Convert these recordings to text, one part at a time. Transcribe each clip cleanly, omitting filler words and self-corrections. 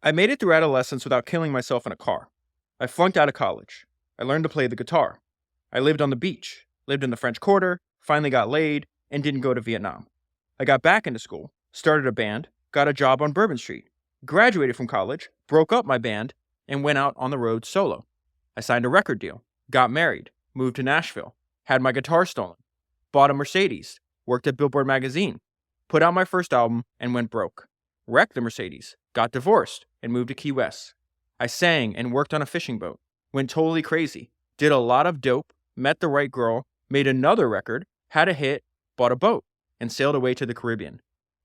I made it through adolescence without killing myself in a car. I flunked out of college. I learned to play the guitar. I lived on the beach, lived in the French Quarter, finally got laid, and didn't go to Vietnam. I got back into school, started a band, got a job on Bourbon Street, graduated from college, broke up my band, and went out on the road solo. I signed a record deal, got married, moved to Nashville, had my guitar stolen, bought a Mercedes, worked at Billboard magazine, put out my first album, and went broke. Wrecked the Mercedes, got divorced, and moved to Key West. I sang and worked on a fishing boat, went totally crazy, did a lot of dope, met the right girl, made another record, had a hit, bought a boat, and sailed away to the Caribbean.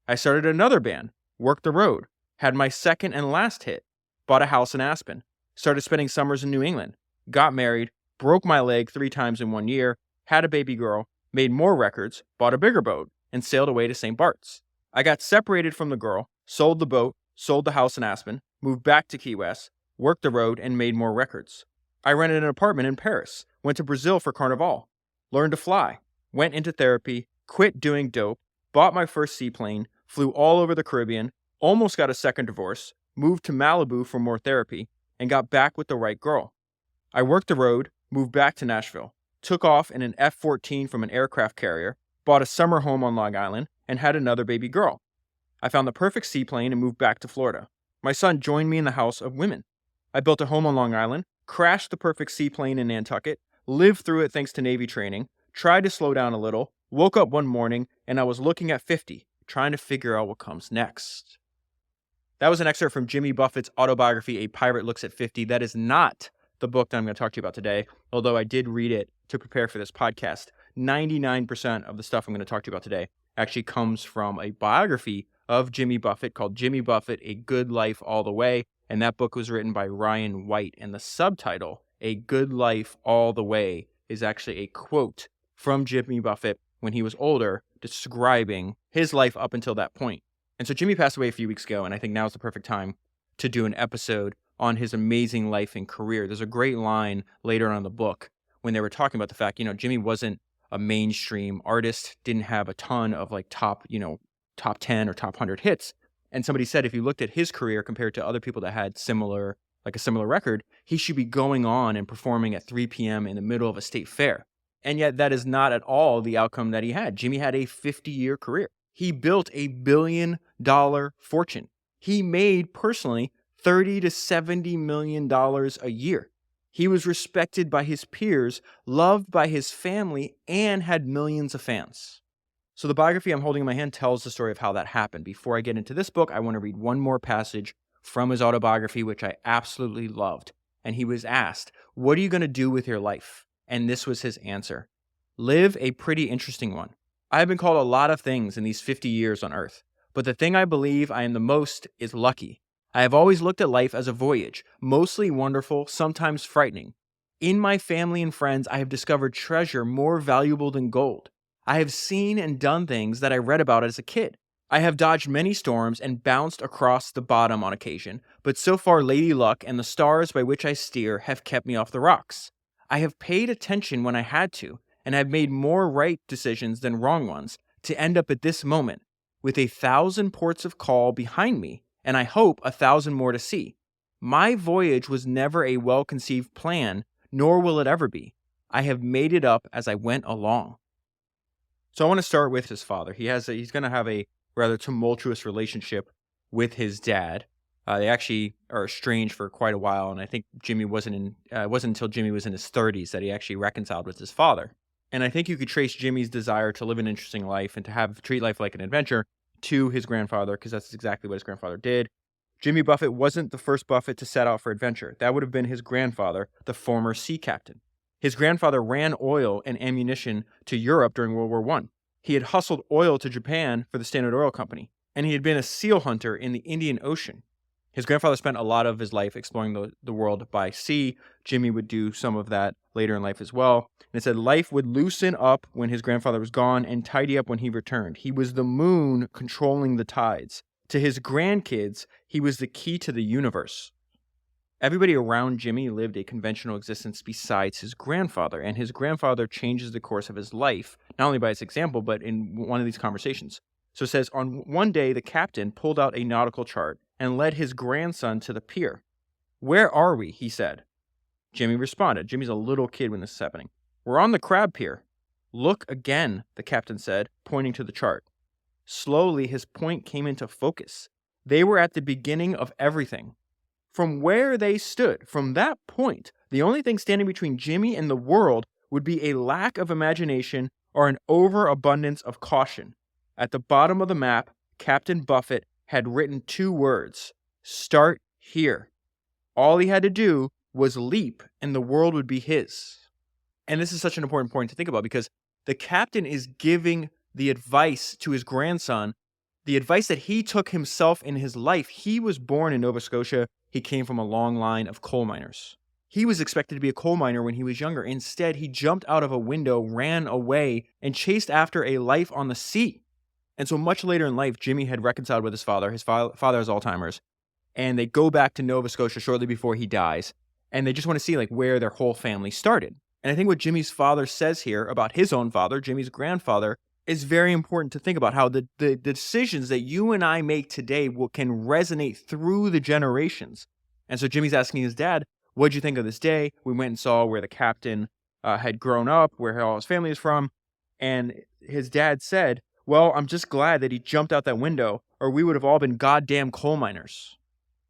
I started another band, worked the road, had my second and last hit, bought a house in Aspen, started spending summers in New England, got married, broke my leg 3 times in 1 year, had a baby girl, made more records, bought a bigger boat, and sailed away to St. Bart's. I got separated from the girl, sold the boat, sold the house in Aspen, moved back to Key West, worked the road, and made more records. I rented an apartment in Paris, went to Brazil for Carnival, learned to fly, went into therapy, quit doing dope, bought my first seaplane, flew all over the Caribbean, almost got a second divorce, moved to Malibu for more therapy, and got back with the right girl. I worked the road, moved back to Nashville, took off in an F-14 from an aircraft carrier, bought a summer home on Long Island, and had another baby girl. I found the perfect seaplane and moved back to Florida. My son joined me in the house of women. I built a home on Long Island, crashed the perfect seaplane in Nantucket, lived through it thanks to Navy training, tried to slow down a little, woke up one morning, and I was looking at 50, trying to figure out what comes next. That was an excerpt from Jimmy Buffett's autobiography, A Pirate Looks at 50. That is not the book that I'm going to talk to you about today, although I did read it to prepare for this podcast. 99% of the stuff I'm going to talk to you about today actually comes from a biography of Jimmy Buffett called Jimmy Buffett, A Good Life All the Way. And that book was written by Ryan White. And the subtitle, A Good Life All the Way, is actually a quote from Jimmy Buffett when he was older, describing his life up until that point. And so Jimmy passed away a few weeks ago, and I think now is the perfect time to do an episode on his amazing life and career. There's a great line later on in the book when they were talking about the fact, Jimmy wasn't a mainstream artist, didn't have a ton of top 10 or top 100 hits. And somebody said if you looked at his career compared to other people that had a similar record, he should be going on and performing at 3 p.m. in the middle of a state fair. And yet that is not at all the outcome that he had. Jimmy had a 50-year career. He built $1 billion fortune. He made personally $30 to $70 million a year. He was respected by his peers, loved by his family, and had millions of fans. So the biography I'm holding in my hand tells the story of how that happened. Before I get into this book, I want to read one more passage from his autobiography, which I absolutely loved. And he was asked, "What are you going to do with your life?" And this was his answer: "Live a pretty interesting one. I have been called a lot of things in these 50 years on Earth, but the thing I believe I am the most is lucky. I have always looked at life as a voyage, mostly wonderful, sometimes frightening. In my family and friends, I have discovered treasure more valuable than gold. I have seen and done things that I read about as a kid. I have dodged many storms and bounced across the bottom on occasion, but so far Lady Luck and the stars by which I steer have kept me off the rocks. I have paid attention when I had to, and have made more right decisions than wrong ones to end up at this moment, with 1,000 ports of call behind me, and I hope 1,000 more to see. My voyage was never a well-conceived plan, nor will it ever be. I have made it up as I went along." So I want to start with his father. He's going to have a rather tumultuous relationship with his dad. They actually are estranged for quite a while, and I think it wasn't until Jimmy was in his 30s that he actually reconciled with his father. And I think you could trace Jimmy's desire to live an interesting life and to treat life like an adventure to his grandfather, because that's exactly what his grandfather did. Jimmy Buffett wasn't the first Buffett to set out for adventure. That would have been his grandfather, the former sea captain. His grandfather ran oil and ammunition to Europe during World War I. He had hustled oil to Japan for the Standard Oil Company, and he had been a seal hunter in the Indian Ocean. His grandfather spent a lot of his life exploring the world by sea. Jimmy would do some of that later in life as well. And it said life would loosen up when his grandfather was gone and tidy up when he returned. He was the moon controlling the tides. To his grandkids, he was the key to the universe. Everybody around Jimmy lived a conventional existence besides his grandfather, and his grandfather changes the course of his life, not only by his example, but in one of these conversations. So it says, on one day, the captain pulled out a nautical chart and led his grandson to the pier. "Where are we?" he said. Jimmy responded. Jimmy's a little kid when this is happening. "We're on the crab pier." "Look again," the captain said, pointing to the chart. Slowly, his point came into focus. They were at the beginning of everything. From where they stood, from that point, the only thing standing between Jimmy and the world would be a lack of imagination or an overabundance of caution. At the bottom of the map, Captain Buffett had written 2 words: "Start here." All he had to do was leap, and the world would be his. And this is such an important point to think about, because the captain is giving the advice to his grandson, the advice that he took himself in his life. He was born in Nova Scotia. He came from a long line of coal miners. He was expected to be a coal miner when he was younger. Instead, he jumped out of a window, ran away, and chased after a life on the sea. And so much later in life, Jimmy had reconciled with his father. His father has Alzheimer's. And they go back to Nova Scotia shortly before he dies. And they just want to see where their whole family started. And I think what Jimmy's father says here about his own father, Jimmy's grandfather, is very important to think about, how the decisions that you and I make today can resonate through the generations. And so Jimmy's asking his dad, "What'd you think of this day?" We went and saw where the captain had grown up, where all his family is from. And his dad said, "Well, I'm just glad that he jumped out that window, or we would have all been goddamn coal miners."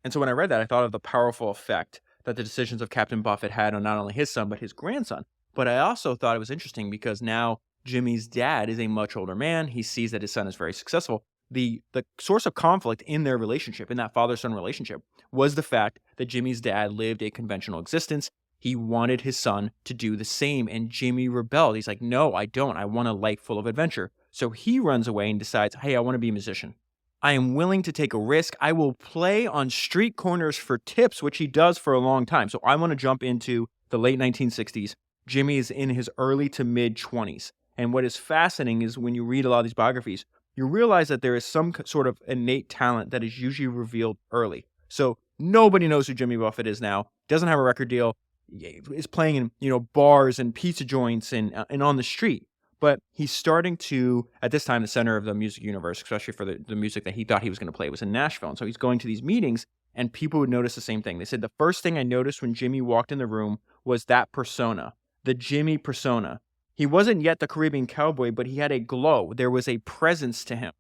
And so when I read that, I thought of the powerful effect that the decisions of Captain Buffett had on not only his son, but his grandson. But I also thought it was interesting because now Jimmy's dad is a much older man. He sees that his son is very successful. The source of conflict in their relationship, in that father-son relationship, was the fact that Jimmy's dad lived a conventional existence. He wanted his son to do the same, and Jimmy rebelled. He's like, "No, I don't. I want a life full of adventure." So he runs away and decides, "Hey, I want to be a musician. I am willing to take a risk. I will play on street corners for tips," which he does for a long time. So I want to jump into the late 1960s. Jimmy is in his early to mid-20s. And what is fascinating is when you read a lot of these biographies, you realize that there is some sort of innate talent that is usually revealed early. So nobody knows who Jimmy Buffett is now. Doesn't have a record deal. Is playing in bars and pizza joints and on the street. But he's starting to, at this time, the center of the music universe, especially for the music that he thought he was going to play, was in Nashville. And so he's going to these meetings, and people would notice the same thing. They said, "The first thing I noticed when Jimmy walked in the room was that persona, the Jimmy persona. He wasn't yet the Caribbean cowboy, but he had a glow. There was a presence to him."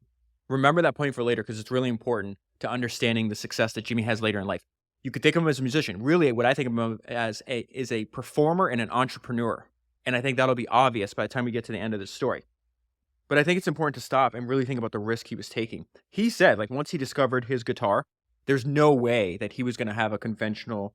Remember that point for later, because it's really important to understanding the success that Jimmy has later in life. You could think of him as a musician. Really, what I think of him as is a performer and an entrepreneur. And I think that'll be obvious by the time we get to the end of this story. But I think it's important to stop and really think about the risk he was taking. He said, once he discovered his guitar, there's no way that he was going to have a conventional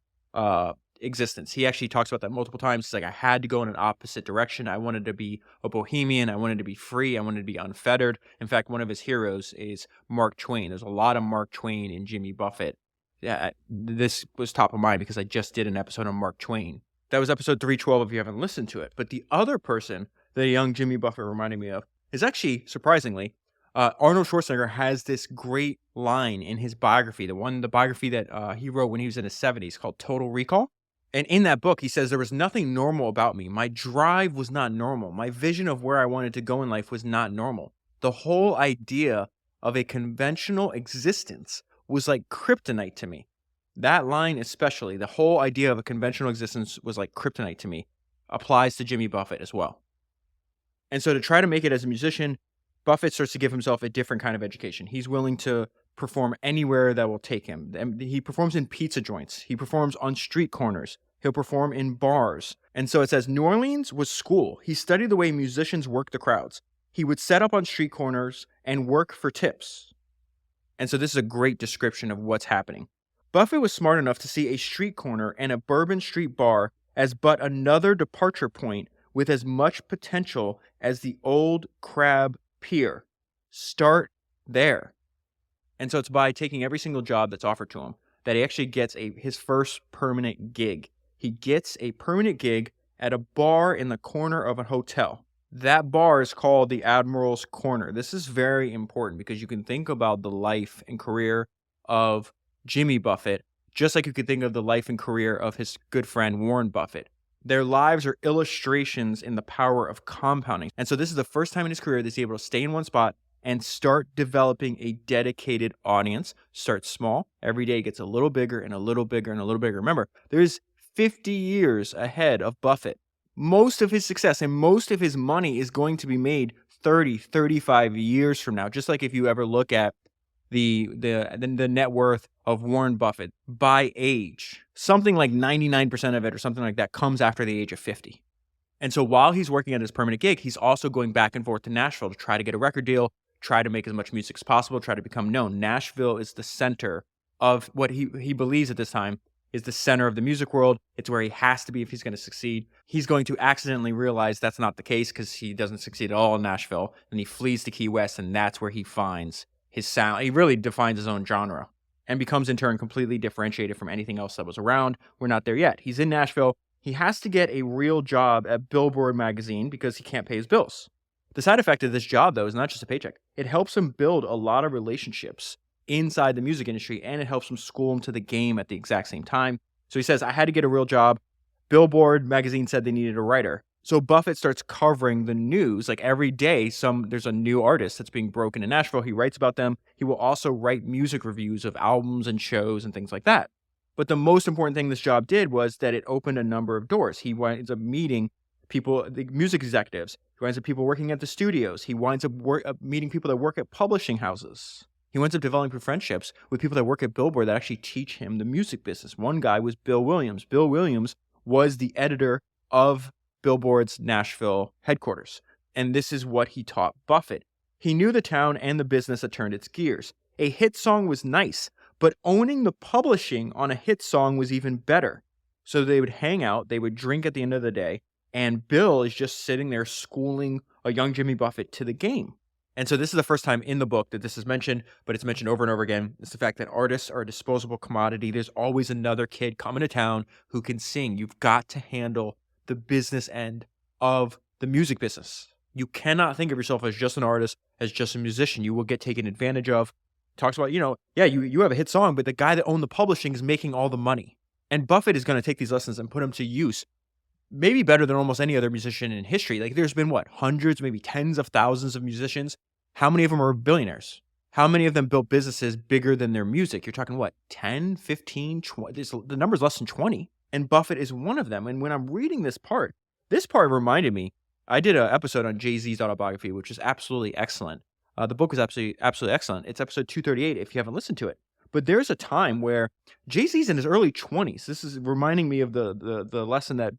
existence. He actually talks about that multiple times. It's like, I had to go in an opposite direction. I wanted to be a bohemian. I wanted to be free. I wanted to be unfettered. In fact, one of his heroes is Mark Twain. There's a lot of Mark Twain in Jimmy Buffett. Yeah, this was top of mind because I just did an episode on Mark Twain. That was episode 312 if you haven't listened to it. But the other person that young Jimmy Buffett reminded me of is actually, surprisingly, Arnold Schwarzenegger has this great line in his biography, the biography that he wrote when he was in his 70s called Total Recall. And in that book, he says, "There was nothing normal about me. My drive was not normal. My vision of where I wanted to go in life was not normal. The whole idea of a conventional existence was like kryptonite to me." That line especially, the whole idea of a conventional existence was like kryptonite to me, applies to Jimmy Buffett as well. And so to try to make it as a musician, Buffett starts to give himself a different kind of education. He's willing to perform anywhere that will take him. And he performs in pizza joints. He performs on street corners. He'll perform in bars. And so it says, New Orleans was school. He studied the way musicians work the crowds. He would set up on street corners and work for tips. And so this is a great description of what's happening. Buffett was smart enough to see a street corner and a Bourbon Street bar as but another departure point with as much potential as the old crab pier. Start there. And so it's by taking every single job that's offered to him that he actually gets his first permanent gig. He gets a permanent gig at a bar in the corner of a hotel. That bar is called the Admiral's Corner. This is very important because you can think about the life and career of Jimmy Buffett, just like you could think of the life and career of his good friend Warren Buffett. Their lives are illustrations in the power of compounding. And so this is the first time in his career that he's able to stay in one spot and start developing a dedicated audience. Start small. Every day gets a little bigger and a little bigger and a little bigger. Remember, there's 50 years ahead of Buffett. Most of his success and most of his money is going to be made 30, 35 years from now. Just like if you ever look at the net worth of Warren Buffett by age, something like 99% of it or something like that comes after the age of 50. And so while he's working at his permanent gig, he's also going back and forth to Nashville to try to get a record deal, try to make as much music as possible, try to become known. Nashville is the center of what he believes at this time is the center of the music world. It's where he has to be if he's going to succeed. He's going to accidentally realize that's not the case because he doesn't succeed at all in Nashville. And he flees to Key West, and that's where he finds his sound. He really defines his own genre and becomes in turn completely differentiated from anything else that was around. We're not there yet. He's in Nashville. He has to get a real job at Billboard magazine because he can't pay his bills. The side effect of this job, though, is not just a paycheck. It helps him build a lot of relationships inside the music industry, and it helps him school him to the game at the exact same time. So he says, I had to get a real job. Billboard magazine said they needed a writer. So Buffett starts covering the news. Like every day, there's a new artist that's being broken in Nashville. He writes about them. He will also write music reviews of albums and shows and things like that. But the most important thing this job did was that it opened a number of doors. He winds up meeting people, the music executives. He winds up people working at the studios. He winds up meeting people that work at publishing houses. He winds up developing friendships with people that work at Billboard that actually teach him the music business. One guy was Bill Williams. Bill Williams was the editor of Billboard's Nashville headquarters. And this is what he taught Buffett. He knew the town and the business that turned its gears. A hit song was nice, but owning the publishing on a hit song was even better. So they would hang out, they would drink at the end of the day, and Bill is just sitting there schooling a young Jimmy Buffett to the game. And so this is the first time in the book that this is mentioned, but it's mentioned over and over again. It's the fact that artists are a disposable commodity. There's always another kid coming to town who can sing. You've got to handle the business end of the music business. You cannot think of yourself as just an artist, as just a musician. You will get taken advantage of. Talks about, you have a hit song, but the guy that owned the publishing is making all the money. And Buffett is going to take these lessons and put them to use, maybe better than almost any other musician in history. Like there's been hundreds, maybe tens of thousands of musicians. How many of them are billionaires? How many of them built businesses bigger than their music? You're talking 10, 15, 20, the number's less than 20. And Buffett is one of them. And when I'm reading this part reminded me, I did an episode on Jay-Z's autobiography, which is absolutely excellent. The book is absolutely excellent. It's episode 238 if you haven't listened to it. But there's a time where Jay-Z's in his early 20s. This is reminding me of the lesson that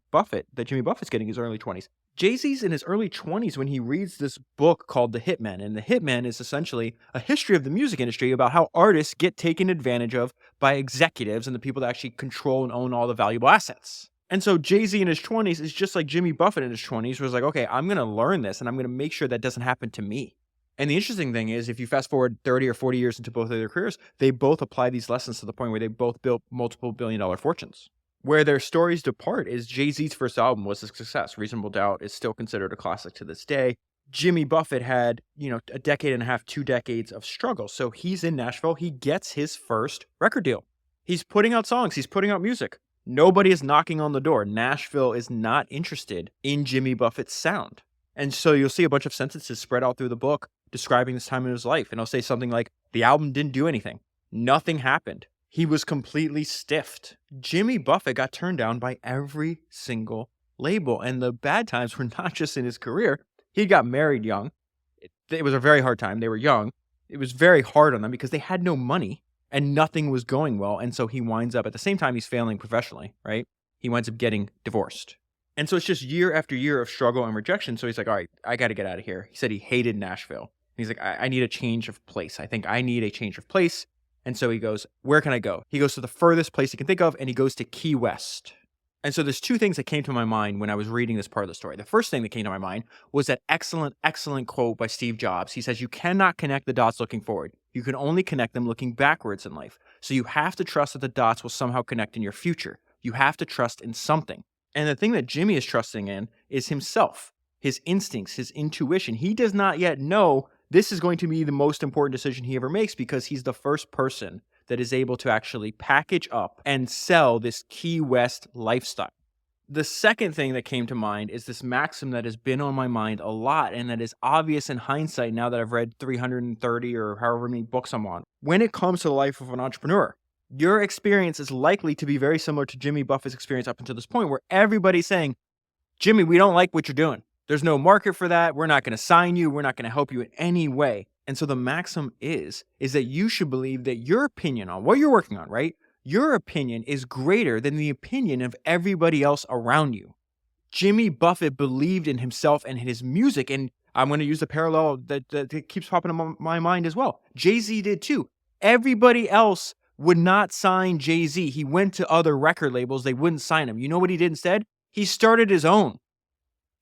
Jimmy Buffett's getting in his early 20s. Jay-Z's in his early 20s when he reads this book called The Hitman. And The Hitman is essentially a history of the music industry about how artists get taken advantage of by executives and the people that actually control and own all the valuable assets. And so Jay-Z in his 20s is just like Jimmy Buffett in his 20s, was like, okay, I'm going to learn this and I'm going to make sure that doesn't happen to me. And the interesting thing is, if you fast forward 30 or 40 years into both of their careers, they both apply these lessons to the point where they both built multiple billion-dollar fortunes. Where their stories depart is Jay-Z's first album was a success. Reasonable Doubt is still considered a classic to this day. Jimmy Buffett had, a decade and a half, 2 decades of struggle. So he's in Nashville. He gets his first record deal. He's putting out songs. He's putting out music. Nobody is knocking on the door. Nashville is not interested in Jimmy Buffett's sound. And so you'll see a bunch of sentences spread out through the book describing this time in his life. And I'll say something like, the album didn't do anything. Nothing happened. He was completely stiffed. Jimmy Buffett got turned down by every single label. And the bad times were not just in his career. He got married young. It was a very hard time. They were young. It was very hard on them because they had no money and nothing was going well. And so he winds up, at the same time he's failing professionally, right? He winds up getting divorced. And so it's just year after year of struggle and rejection. So he's like, all right, I got to get out of here. He said he hated Nashville. He's like, I need a change of place. I think I need a change of place. And so he goes, where can I go? He goes to the furthest place he can think of, and he goes to Key West. And so there's 2 things that came to my mind when I was reading this part of the story. The first thing that came to my mind was that excellent quote by Steve Jobs. He says, you cannot connect the dots looking forward. You can only connect them looking backwards in life. So you have to trust that the dots will somehow connect in your future. You have to trust in something. And the thing that Jimmy is trusting in is himself, his instincts, his intuition. He does not yet know this is going to be the most important decision he ever makes because he's the first person that is able to actually package up and sell this Key West lifestyle. The second thing that came to mind is this maxim that has been on my mind a lot and that is obvious in hindsight now that I've read 330 or however many books I'm on. When it comes to the life of an entrepreneur, your experience is likely to be very similar to Jimmy Buffett's experience up until this point, where everybody's saying, Jimmy, we don't like what you're doing. There's no market for that. We're not going to sign you. We're not going to help you in any way. And so the maxim is that you should believe that your opinion on what you're working on, right? Your opinion is greater than the opinion of everybody else around you. Jimmy Buffett believed in himself and his music, and I'm going to use the parallel that keeps popping in my mind as well. Jay-Z did too. Everybody else would not sign Jay-Z. He went to other record labels. They wouldn't sign him. You know what he did instead? He started his own.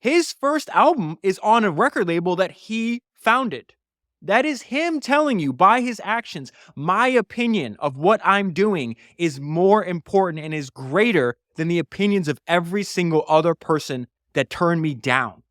His first album is on a record label that he founded. That is him telling you by his actions, my opinion of what I'm doing is more important and is greater than the opinions of every single other person that turned me down.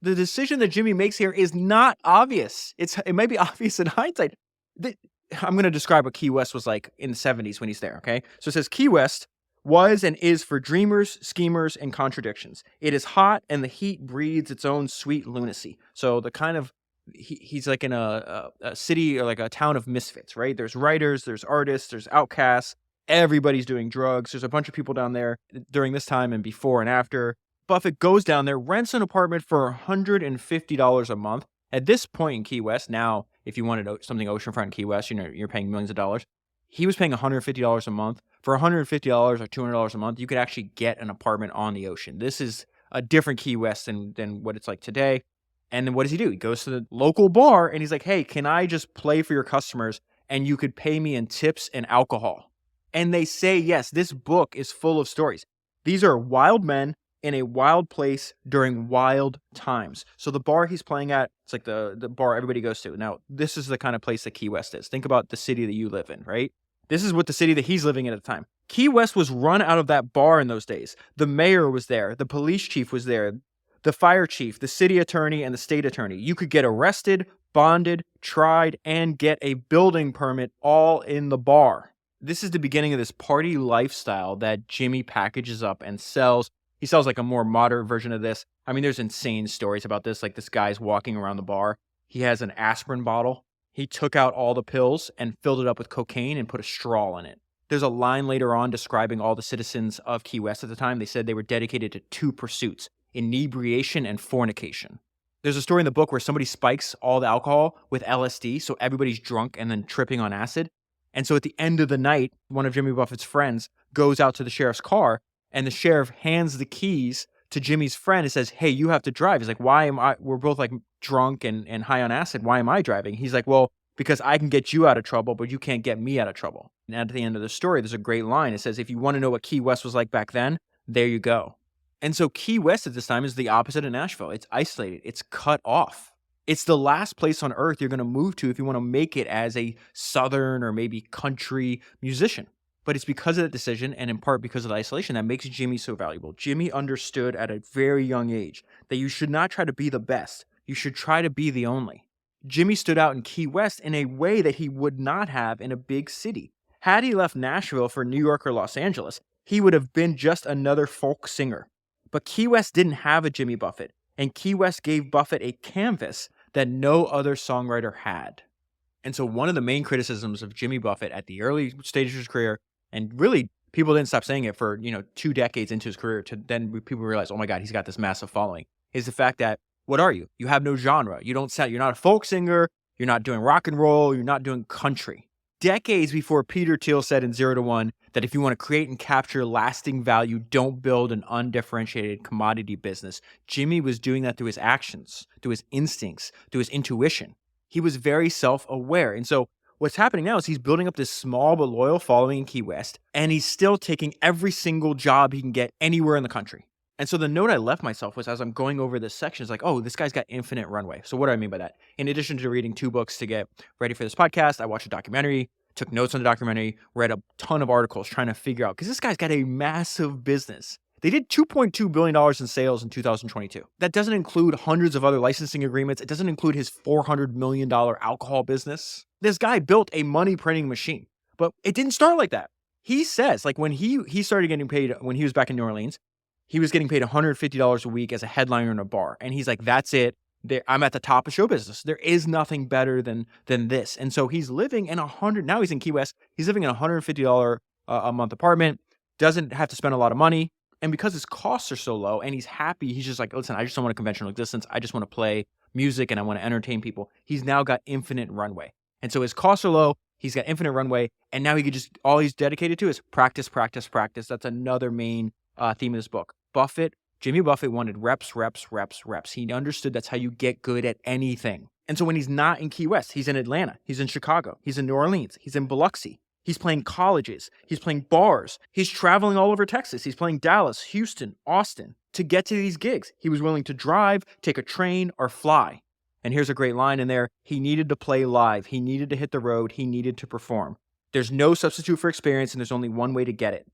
The decision that Jimmy makes here is not obvious. It may be obvious in hindsight. I'm going to describe what Key West was like in the 70s when he's there, okay? So it says Key West was and is for dreamers, schemers, and contradictions. It is hot, and the heat breeds its own sweet lunacy. So the kind of he's like in a city or like a town of misfits, right? There's writers, there's artists, there's outcasts. Everybody's doing drugs. There's a bunch of people down there during this time and before and after. Buffett goes down there, rents an apartment for $150 a month. At this point in Key West, now, if you wanted something oceanfront in Key West, you're paying millions of dollars. He was paying $150 a month. For $150 or $200 a month, you could actually get an apartment on the ocean. This is a different Key West than what it's like today. And then what does he do? He goes to the local bar and he's like, hey, can I just play for your customers and you could pay me in tips and alcohol? And they say yes. This book is full of stories. These are wild men in a wild place during wild times. So the bar he's playing at, it's like the bar everybody goes to. Now, this is the kind of place that Key West is. Think about the city that you live in, right? This is what the city that he's living in at the time. Key West was run out of that bar in those days. The mayor was there. The police chief was there. The fire chief, the city attorney, and the state attorney. You could get arrested, bonded, tried, and get a building permit all in the bar. This is the beginning of this party lifestyle that Jimmy packages up and sells. He sells like a more modern version of this. I mean, there's insane stories about this. Like this guy's walking around the bar. He has an aspirin bottle. He took out all the pills and filled it up with cocaine and put a straw in it. There's a line later on describing all the citizens of Key West at the time. They said they were dedicated to two pursuits: inebriation and fornication. There's a story in the book where somebody spikes all the alcohol with LSD, so everybody's drunk and then tripping on acid. And so at the end of the night, one of Jimmy Buffett's friends goes out to the sheriff's car, and the sheriff hands the keys to Jimmy's friend and says, hey, you have to drive. He's like, why am I? We're both like drunk and high on acid. Why am I driving? He's like, well, because I can get you out of trouble, but you can't get me out of trouble. And at the end of the story, there's a great line. It says, if you want to know what Key West was like back then, there you go. And so Key West at this time is the opposite of Nashville. It's isolated. It's cut off. It's the last place on earth you're going to move to if you want to make it as a Southern or maybe country musician. But it's because of that decision, and in part because of the isolation, that makes Jimmy so valuable. Jimmy understood at a very young age that you should not try to be the best. You should try to be the only. Jimmy stood out in Key West in a way that he would not have in a big city. Had he left Nashville for New York or Los Angeles, he would have been just another folk singer. But Key West didn't have a Jimmy Buffett, and Key West gave Buffett a canvas that no other songwriter had. And so one of the main criticisms of Jimmy Buffett at the early stages of his career, and really people didn't stop saying it for 2 decades into his career, to then people realize, oh my God, he's got this massive following, is the fact that, what are you? You have no genre. You're not a folk singer. You're not doing rock and roll. You're not doing country. Decades before Peter Thiel said in 0 to 1 that if you want to create and capture lasting value, don't build an undifferentiated commodity business, Jimmy was doing that through his actions, through his instincts, through his intuition. He was very self-aware. And so what's happening now is he's building up this small but loyal following in Key West, and he's still taking every single job he can get anywhere in the country. And so the note I left myself was, as I'm going over this section, is like, oh, this guy's got infinite runway. So what do I mean by that? In addition to reading 2 books to get ready for this podcast, I watched a documentary, took notes on the documentary, read a ton of articles trying to figure out, because this guy's got a massive business. They did $2.2 billion in sales in 2022. That doesn't include hundreds of other licensing agreements. It doesn't include his $400 million alcohol business. This guy built a money printing machine, but it didn't start like that. He says, like when he started getting paid when he was back in New Orleans, he was getting paid $150 a week as a headliner in a bar. And he's like, that's it. I'm at the top of show business. There is nothing better than this. And so he's living in now he's in Key West. He's living in a $150 a month apartment, doesn't have to spend a lot of money. And because his costs are so low and he's happy, he's just like, listen, I just don't want a conventional existence. I just want to play music and I want to entertain people. He's now got infinite runway. And so his costs are low. He's got infinite runway. And now he could all he's dedicated to is practice, practice, practice. That's another main theme of this book. Jimmy Buffett wanted reps, reps, reps, reps. He understood that's how you get good at anything. And so when he's not in Key West, he's in Atlanta, he's in Chicago, he's in New Orleans, he's in Biloxi. He's playing colleges. He's playing bars. He's traveling all over Texas. He's playing Dallas, Houston, Austin. To get to these gigs, he was willing to drive, take a train, or fly. And here's a great line in there. He needed to play live. He needed to hit the road. He needed to perform. There's no substitute for experience, and there's only one way to get it.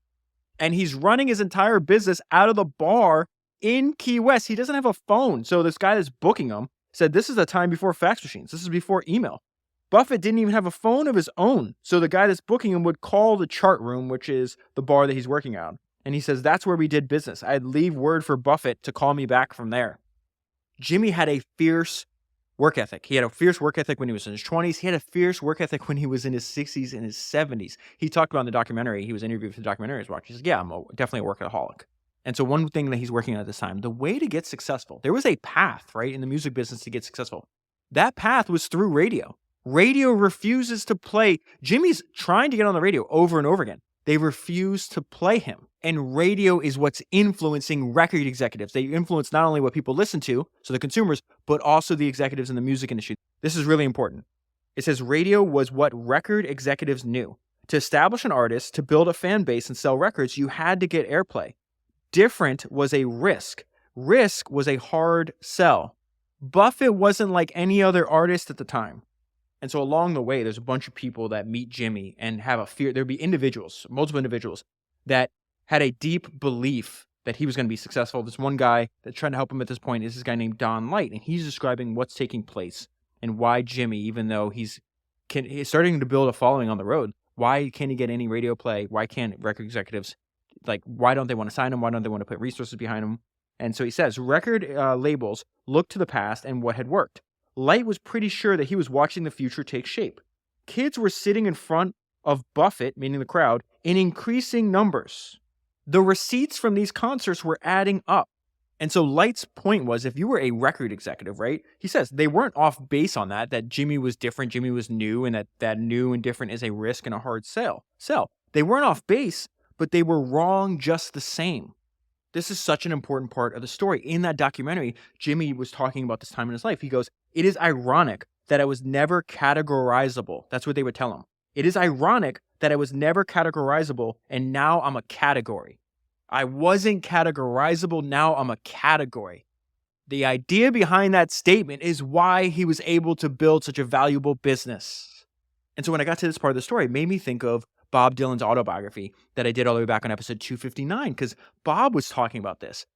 And he's running his entire business out of the bar in Key West. He doesn't have a phone. So this guy that's booking him said, this is a time before fax machines. This is before email. Buffett didn't even have a phone of his own. So the guy that's booking him would call the chart room, which is the bar that he's working at. And he says, that's where we did business. I'd leave word for Buffett to call me back from there. Jimmy had a fierce work ethic. He had a fierce work ethic when he was in his 20s. He had a fierce work ethic when he was in his 60s and his 70s. He talked about in the documentary, he was interviewed for the documentary he was watching. He says, yeah, I'm definitely a workaholic. And so one thing that he's working on at this time, the way to get successful, there was a path, right, in the music business to get successful. That path was through radio. Radio refuses to play. Jimmy's trying to get on the radio over and over again. They refuse to play him. And radio is what's influencing record executives. They influence not only what people listen to, so the consumers, but also the executives in the music industry. This is really important. It says radio was what record executives knew. To establish an artist, to build a fan base and sell records, you had to get airplay. Different was a risk. Risk was a hard sell. Buffett wasn't like any other artist at the time. And so along the way, there's a bunch of people that meet Jimmy and have a fear. There'd be individuals, multiple individuals, that had a deep belief that he was going to be successful. This one guy that's trying to help him at this point is this guy named Don Light, and he's describing what's taking place and why Jimmy, even though he's starting to build a following on the road, why can't he get any radio play? Why can't record executives, why don't they want to sign him? Why don't they want to put resources behind him? And so he says, record labels look to the past and what had worked. Light was pretty sure that he was watching the future take shape. Kids were sitting in front of Buffett, meaning the crowd, in increasing numbers. The receipts from these concerts were adding up. And so Light's point was, if you were a record executive, right, he says they weren't off base on that Jimmy was different, Jimmy was new, and that new and different is a risk and a hard sell. They weren't off base, but they were wrong just the same. This is such an important part of the story. In that documentary, Jimmy was talking about this time in his life. He goes, it is ironic that I was never categorizable. That's what they would tell him. It is ironic that I was never categorizable, and now I'm a category. I wasn't categorizable, now I'm a category. The idea behind that statement is why he was able to build such a valuable business. And so when I got to this part of the story, it made me think of Bob Dylan's autobiography that I did all the way back on episode 259, because Bob was talking about this.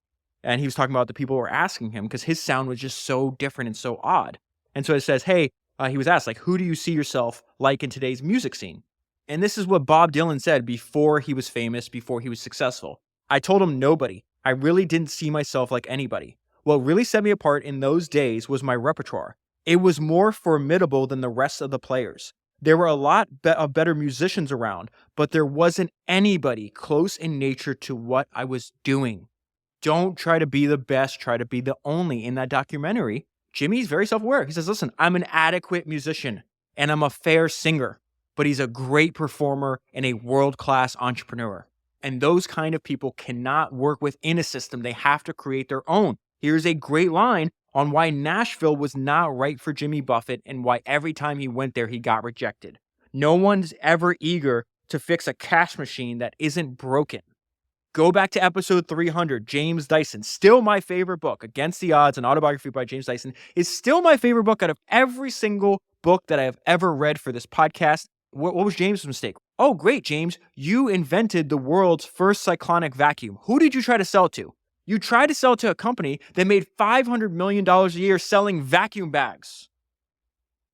And he was talking about the people who were asking him because his sound was just so different and so odd. And so it says, hey, he was asked, who do you see yourself like in today's music scene? And this is what Bob Dylan said before he was famous, before he was successful. I told him nobody. I really didn't see myself like anybody. What really set me apart in those days was my repertoire. It was more formidable than the rest of the players. There were a lot of better musicians around, but there wasn't anybody close in nature to what I was doing. Don't try to be the best, try to be the only. In that documentary, Jimmy's very self-aware. He says, listen, I'm an adequate musician and I'm a fair singer, but he's a great performer and a world-class entrepreneur. And those kind of people cannot work within a system. They have to create their own. Here's a great line on why Nashville was not right for Jimmy Buffett and why every time he went there, he got rejected. No one's ever eager to fix a cash machine that isn't broken. Go back to episode 300, James Dyson, still my favorite book. Against the Odds, an autobiography by James Dyson, is still my favorite book out of every single book that I have ever read for this podcast. What was James' mistake? Oh, great, James. You invented the world's first cyclonic vacuum. Who did you try to sell to? You tried to sell to a company that made $500 million a year selling vacuum bags.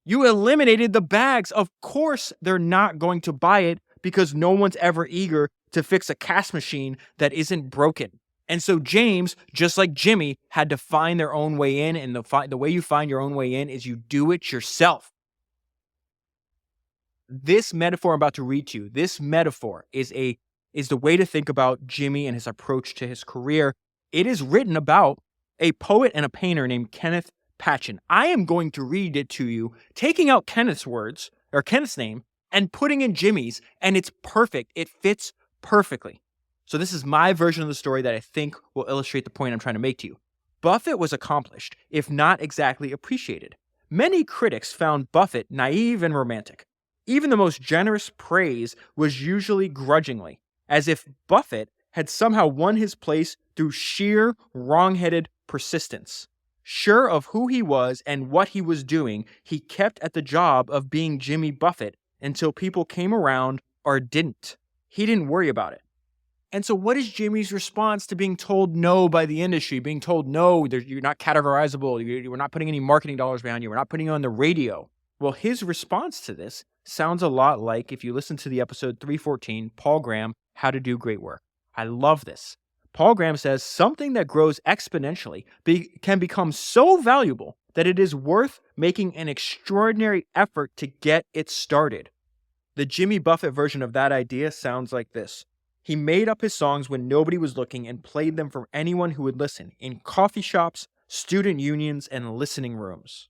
You eliminated the bags. Of course, they're not going to buy it because no one's ever eager to fix a cash machine that isn't broken. And so James, just like Jimmy, had to find their own way in, and the way you find your own way in is you do it yourself. This metaphor I'm about to read to you, this metaphor is the way to think about Jimmy and his approach to his career. It is written about a poet and a painter named Kenneth Patchen. I am going to read it to you, taking out Kenneth's words, or Kenneth's name, and putting in Jimmy's, and it's perfect. It fits perfectly. So this is my version of the story that I think will illustrate the point I'm trying to make to you. Buffett was accomplished, if not exactly appreciated. Many critics found Buffett naive and romantic. Even the most generous praise was usually grudgingly, as if Buffett had somehow won his place through sheer, wrong-headed persistence. Sure of who he was and what he was doing, he kept at the job of being Jimmy Buffett until people came around or didn't. He didn't worry about it. And so what is Jimmy's response to being told no by the industry, being told no, you're not categorizable, we're not putting any marketing dollars behind you, we're not putting you on the radio? Well, his response to this sounds a lot like if you listen to the episode 314, Paul Graham, How to Do Great Work. I love this. Paul Graham says something that grows exponentially can become so valuable that it is worth making an extraordinary effort to get it started. The Jimmy Buffett version of that idea sounds like this. He made up his songs when nobody was looking and played them for anyone who would listen in coffee shops, student unions, and listening rooms.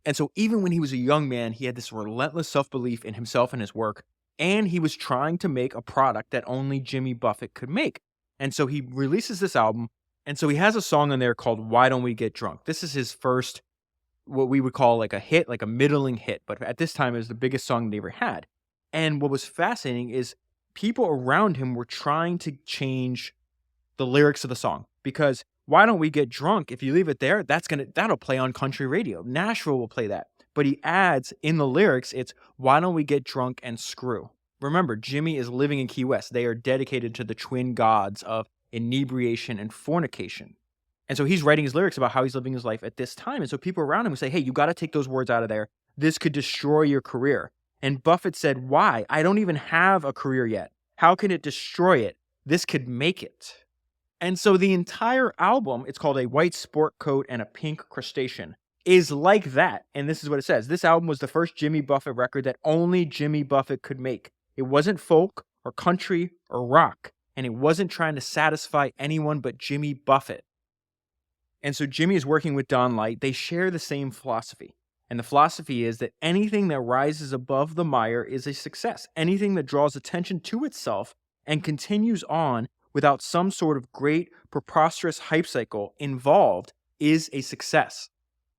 And so even when he was a young man, he had this relentless self-belief in himself and his work, and he was trying to make a product that only Jimmy Buffett could make. And so he releases this album, and so he has a song on there called Why Don't We Get Drunk? This is his first, what we would call like a hit, like a middling hit, but at this time it was the biggest song they ever had. And what was fascinating is people around him were trying to change the lyrics of the song, because Why Don't We Get Drunk? If you leave it there, that'll play on country radio. Nashville will play that. But he adds in the lyrics, it's Why Don't We Get Drunk and Screw? Remember, Jimmy is living in Key West. They are dedicated to the twin gods of inebriation and fornication. And so he's writing his lyrics about how he's living his life at this time. And so people around him would say, hey, you got to take those words out of there. This could destroy your career. And Buffett said, why? I don't even have a career yet. How can it destroy it? This could make it. And so the entire album, it's called A White Sport Coat and a Pink Crustacean, is like that. And this is what it says. This album was the first Jimmy Buffett record that only Jimmy Buffett could make. It wasn't folk or country or rock, and it wasn't trying to satisfy anyone but Jimmy Buffett. And so Jimmy is working with Don Light. They share the same philosophy. And the philosophy is that anything that rises above the mire is a success. Anything that draws attention to itself and continues on without some sort of great preposterous hype cycle involved is a success.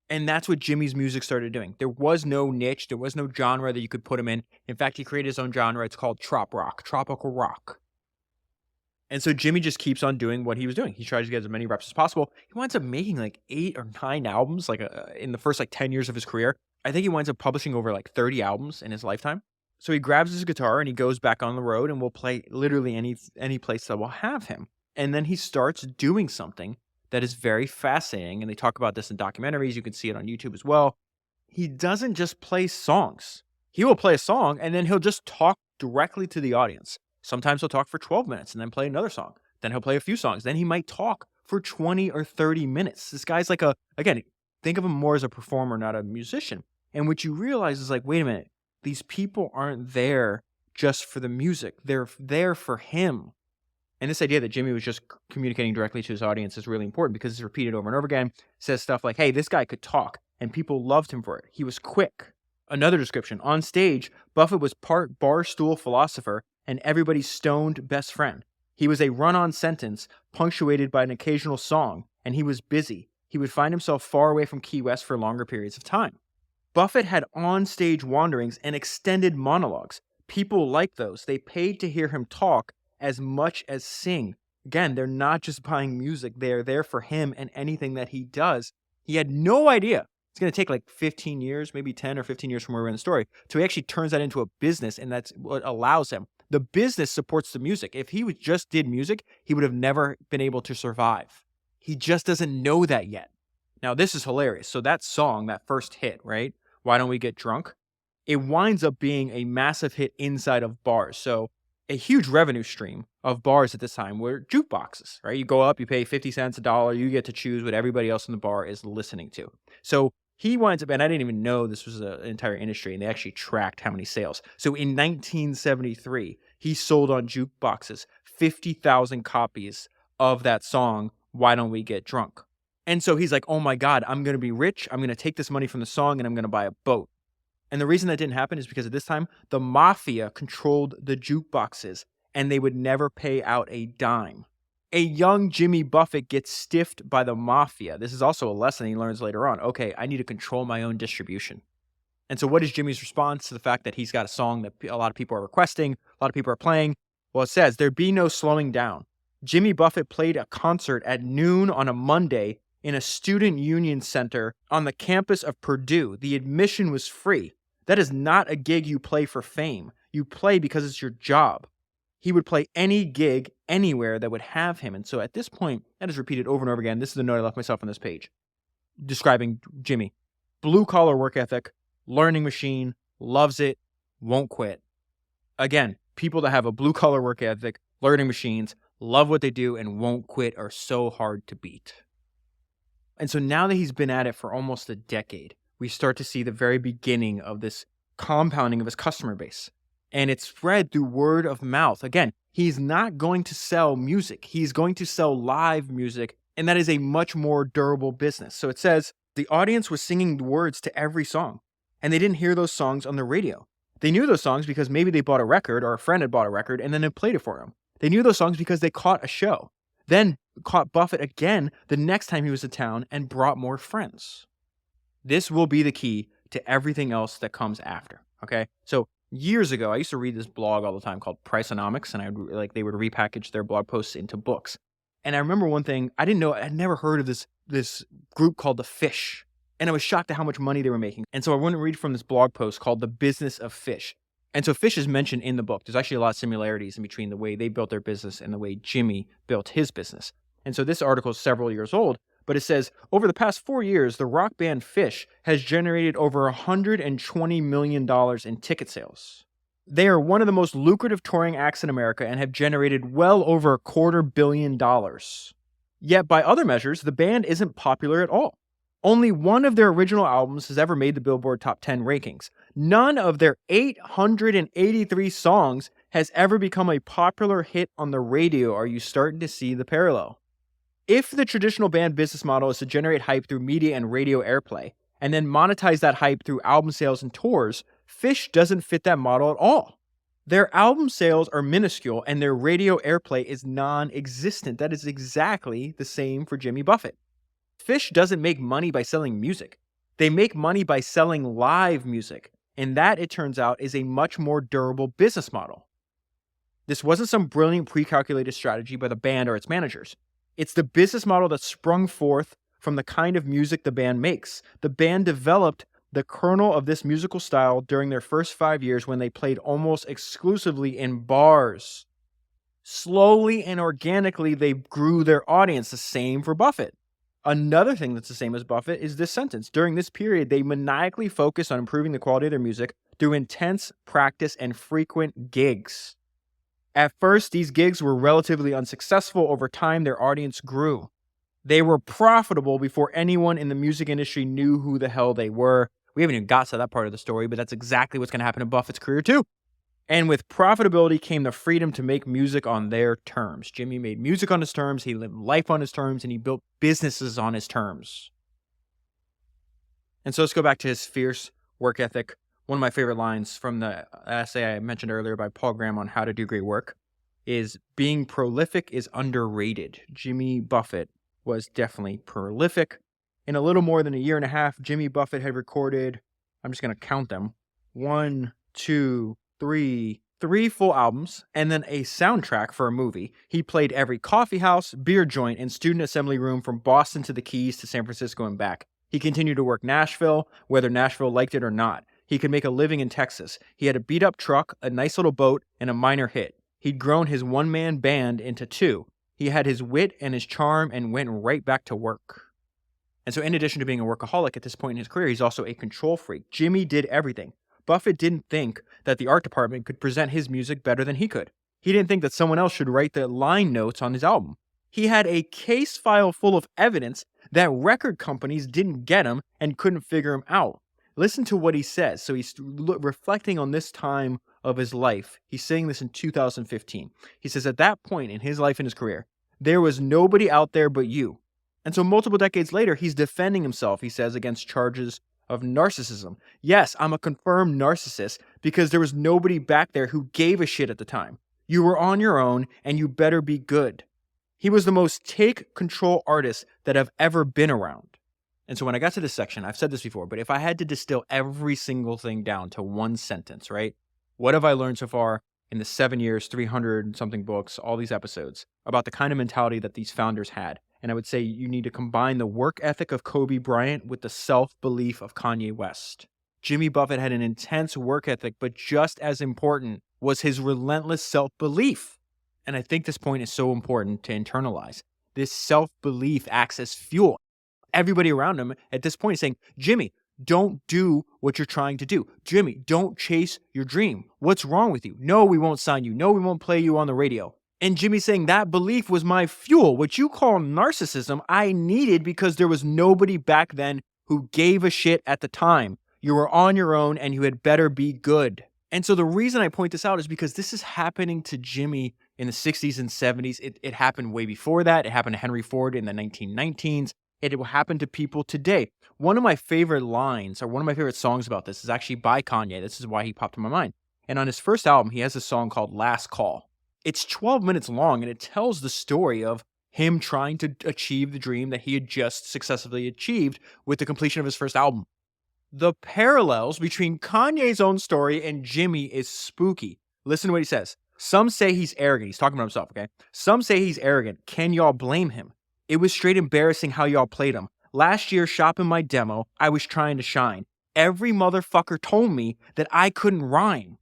And that's what Jimmy's music started doing. There was no niche. There was no genre that you could put him in. In fact, he created his own genre. It's called trop rock, tropical rock. And so Jimmy just keeps on doing what he was doing. He tries to get as many reps as possible. He winds up making like 8 or 9 albums in the first 10 years of his career. I think he winds up publishing over 30 albums in his lifetime. So he grabs his guitar and he goes back on the road and will play literally any place that will have him. And then he starts doing something that is very fascinating. And they talk about this in documentaries. You can see it on YouTube as well. He doesn't just play songs. He will play a song and then he'll just talk directly to the audience. Sometimes he'll talk for 12 minutes and then play another song. Then he'll play a few songs. Then he might talk for 20 or 30 minutes. This guy's again, think of him more as a performer, not a musician. And what you realize is wait a minute, these people aren't there just for the music. They're there for him. And this idea that Jimmy was just communicating directly to his audience is really important because it's repeated over and over again. It says stuff like, hey, this guy could talk, and people loved him for it. He was quick. Another description, on stage, Buffett was part barstool philosopher and everybody's stoned best friend. He was a run-on sentence punctuated by an occasional song, and he was busy. He would find himself far away from Key West for longer periods of time. Buffett had on-stage wanderings and extended monologues. People liked those. They paid to hear him talk as much as sing. Again, they're not just buying music. They're there for him and anything that he does. He had no idea. It's going to take 15 years, maybe 10 or 15 years from where we're in the story, till he actually turns that into a business, and that's what allows him. The business supports the music. If he just did music, he would have never been able to survive. He just doesn't know that yet. Now, this is hilarious. So that song, that first hit, right? Why Don't We Get Drunk? It winds up being a massive hit inside of bars. So A huge revenue stream of bars at this time were jukeboxes, right? You go up, you pay 50 cents, a dollar, you get to choose what everybody else in the bar is listening to. So he winds up, and I didn't even know this was an entire industry, and they actually tracked how many sales. So in 1973, he sold on jukeboxes 50,000 copies of that song, Why Don't We Get Drunk? And so he's like, oh my God, I'm going to be rich. I'm going to take this money from the song and I'm going to buy a boat. And the reason that didn't happen is because at this time, the mafia controlled the jukeboxes and they would never pay out a dime. A young Jimmy Buffett gets stiffed by the mafia. This is also a lesson he learns later on. Okay, I need to control my own distribution. And so what is Jimmy's response to the fact that he's got a song that a lot of people are requesting, a lot of people are playing? Well, it says, there'd be no slowing down. Jimmy Buffett played a concert at noon on a Monday in a student union center on the campus of Purdue. The admission was free. That is not a gig you play for fame. You play because it's your job. He would play any gig anywhere that would have him. And so at this point, that is repeated over and over again. This is the note I left myself on this page describing Jimmy. Blue collar work ethic, learning machine, loves it, won't quit. Again, people that have a blue collar work ethic, learning machines, love what they do, and won't quit are so hard to beat. And so now that he's been at it for almost a decade, we start to see the very beginning of this compounding of his customer base. And it's spread through word of mouth. Again, he's not going to sell music. He's going to sell live music. And that is a much more durable business. So it says the audience was singing the words to every song. And they didn't hear those songs on the radio. They knew those songs because maybe they bought a record or a friend had bought a record and then they played it for them. They knew those songs because they caught a show. Then caught Buffett again the next time he was in town and brought more friends. This will be the key to everything else that comes after, okay? So years ago, I used to read this blog all the time called Priceonomics, and they would repackage their blog posts into books. And I remember one thing, I didn't know, I'd never heard of this group called the Fish, and I was shocked at how much money they were making. And so I wanted to read from this blog post called The Business of Fish. And so Fish is mentioned in the book. There's actually a lot of similarities in between the way they built their business and the way Jimmy built his business. And so this article is several years old, but it says, over the past 4 years, the rock band Fish has generated over $120 million in ticket sales. They are one of the most lucrative touring acts in America and have generated well over $250 million. Yet by other measures, the band isn't popular at all. Only one of their original albums has ever made the Billboard Top 10 rankings. None of their 883 songs has ever become a popular hit on the radio. Are you starting to see the parallel? If the traditional band business model is to generate hype through media and radio airplay, and then monetize that hype through album sales and tours, Fish doesn't fit that model at all. Their album sales are minuscule and their radio airplay is non-existent. That is exactly the same for Jimmy Buffett. Fish doesn't make money by selling music. They make money by selling live music, and that, it turns out, is a much more durable business model. This wasn't some brilliant pre-calculated strategy by the band or its managers. It's the business model that sprung forth from the kind of music the band makes. The band developed the kernel of this musical style during their first 5 years when they played almost exclusively in bars. Slowly and organically, they grew their audience. The same for Buffett. Another thing that's the same as Buffett is this sentence. During this period, they maniacally focused on improving the quality of their music through intense practice and frequent gigs. At first, these gigs were relatively unsuccessful. Over time, their audience grew. They were profitable before anyone in the music industry knew who the hell they were. We haven't even got to that part of the story, but that's exactly what's going to happen in Buffett's career too. And with profitability came the freedom to make music on their terms. Jimmy made music on his terms, he lived life on his terms, and he built businesses on his terms. And so let's go back to his fierce work ethic. One of my favorite lines from the essay I mentioned earlier by Paul Graham on how to do great work is, being prolific is underrated. Jimmy Buffett was definitely prolific. In a little more than a year and a half, Jimmy Buffett had recorded, I'm just going to count them, 1, 2, 3 full albums, and then a soundtrack for a movie. He played every coffee house, beer joint, and student assembly room from Boston to the Keys to San Francisco and back. He continued to work Nashville, whether Nashville liked it or not. He could make a living in Texas. He had a beat-up truck, a nice little boat, and a minor hit. He'd grown his one-man band into 2. He had his wit and his charm and went right back to work. And so in addition to being a workaholic at this point in his career, he's also a control freak. Jimmy did everything. Buffett didn't think that the art department could present his music better than he could. He didn't think that someone else should write the line notes on his album. He had a case file full of evidence that record companies didn't get him and couldn't figure him out. Listen to what he says. So he's reflecting on this time of his life. He's saying this in 2015. He says, at that point in his life and his career, there was nobody out there but you. And so multiple decades later, he's defending himself, he says, against charges of narcissism. Yes, I'm a confirmed narcissist because there was nobody back there who gave a shit at the time. You were on your own and you better be good. He was the most take control artist that I've ever been around. And so when I got to this section, I've said this before, but if I had to distill every single thing down to one sentence, right? What have I learned so far in the 7 years, 300 something books, all these episodes about the kind of mentality that these founders had? And I would say you need to combine the work ethic of Kobe Bryant with the self-belief of Kanye West. Jimmy Buffett had an intense work ethic, but just as important was his relentless self-belief. And I think this point is so important to internalize. This self-belief acts as fuel. Everybody around him at this point is saying, Jimmy, don't do what you're trying to do. Jimmy, don't chase your dream. What's wrong with you? No, we won't sign you. No, we won't play you on the radio. And Jimmy's saying that belief was my fuel. What you call narcissism, I needed because there was nobody back then who gave a shit at the time. You were on your own and you had better be good. And so the reason I point this out is because this is happening to Jimmy in the 60s and 70s. It happened way before that. It happened to Henry Ford in the 1919s. It will happen to people today. One of my favorite lines, or one of my favorite songs about this, is actually by Kanye. This is why he popped in my mind. And on his first album, he has a song called Last Call. It's 12 minutes long, and it tells the story of him trying to achieve the dream that he had just successfully achieved with the completion of his first album. The parallels between Kanye's own story and Jimmy is spooky. Listen to what he says. Some say he's arrogant. He's talking about himself, okay? Some say he's arrogant. Can y'all blame him? It was straight embarrassing how y'all played him. Last year, shopping my demo, I was trying to shine. Every motherfucker told me that I couldn't rhyme.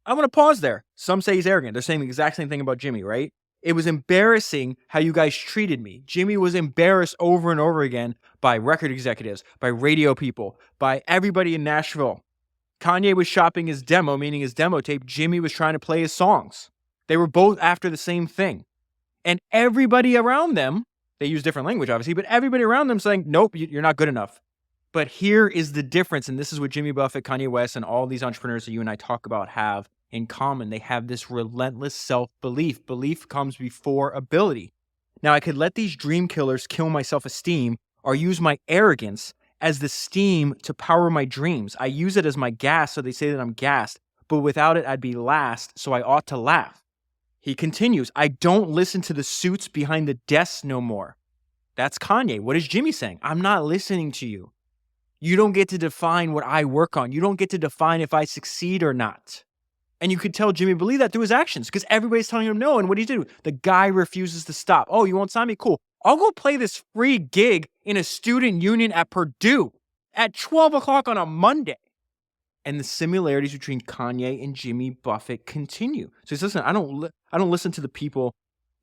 I'm going to pause there. Some say he's arrogant. They're saying the exact same thing about Jimmy, right? It was embarrassing how you guys treated me. Jimmy was embarrassed over and over again by record executives, by radio people, by everybody in Nashville. Kanye was shopping his demo, meaning his demo tape. Jimmy was trying to play his songs. They were both after the same thing. And everybody around them, they use different language, obviously, but everybody around them saying, nope, you're not good enough. But here is the difference, and this is what Jimmy Buffett, Kanye West, and all these entrepreneurs that you and I talk about have in common. They have this relentless self-belief. Belief comes before ability. Now, I could let these dream killers kill my self-esteem or use my arrogance as the steam to power my dreams. I use it as my gas, so they say that I'm gassed, but without it, I'd be last, so I ought to laugh. He continues, I don't listen to the suits behind the desks no more. That's Kanye. What is Jimmy saying? I'm not listening to you. You don't get to define what I work on. You don't get to define if I succeed or not. And you could tell Jimmy believed that through his actions because everybody's telling him no. And what do you do? The guy refuses to stop. Oh, you won't sign me? Cool. I'll go play this free gig in a student union at Purdue at 12 o'clock on a Monday. And the similarities between Kanye and Jimmy Buffett continue. So he says, listen, I don't listen to the people,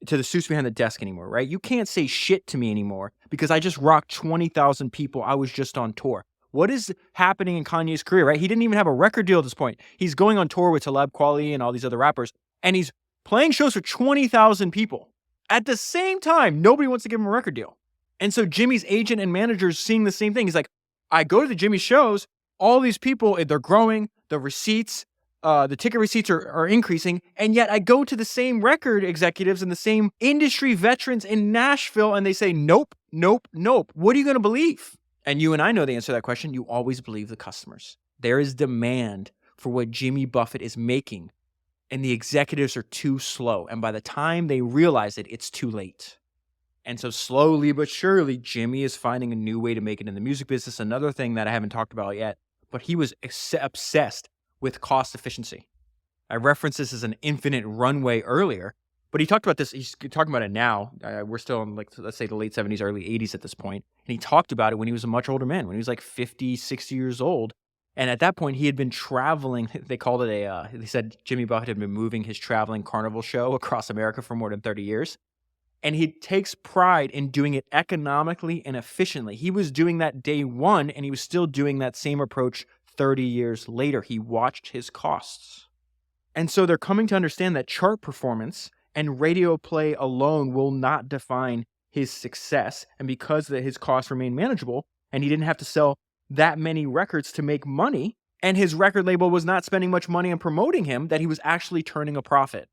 to the suits behind the desk anymore, right? You can't say shit to me anymore because I just rocked 20,000 people. I was just on tour. What is happening in Kanye's career, right? He didn't even have a record deal at this point. He's going on tour with Talib Kweli and all these other rappers, and he's playing shows for 20,000 people. At the same time, nobody wants to give him a record deal. And so Jimmy's agent and manager is seeing the same thing. He's like, I go to the Jimmy shows, all these people, they're growing, the receipts, the ticket receipts are increasing, and yet I go to the same record executives and the same industry veterans in Nashville, and they say, nope, nope, nope. What are you going to believe? And you and I know the answer to that question. You always believe the customers. There is demand for what Jimmy Buffett is making, and the executives are too slow. And by the time they realize it, it's too late. And so slowly but surely, Jimmy is finding a new way to make it in the music business. Another thing that I haven't talked about yet, but he was obsessed with cost efficiency. I referenced this as an infinite runway earlier, but he talked about this. He's talking about it now. We're still in, like, let's say the late 70s, early 80s at this point. And he talked about it when he was a much older man, when he was like 50, 60 years old. And at that point, he had been traveling. They called it they said Jimmy Buffett had been moving his traveling carnival show across America for more than 30 years. And he takes pride in doing it economically and efficiently. He was doing that day one, and he was still doing that same approach 30 years later. He watched his costs. And so they're coming to understand that chart performance and radio play alone will not define his success. And because his costs remain manageable and he didn't have to sell that many records to make money, and his record label was not spending much money on promoting him, that he was actually turning a profit.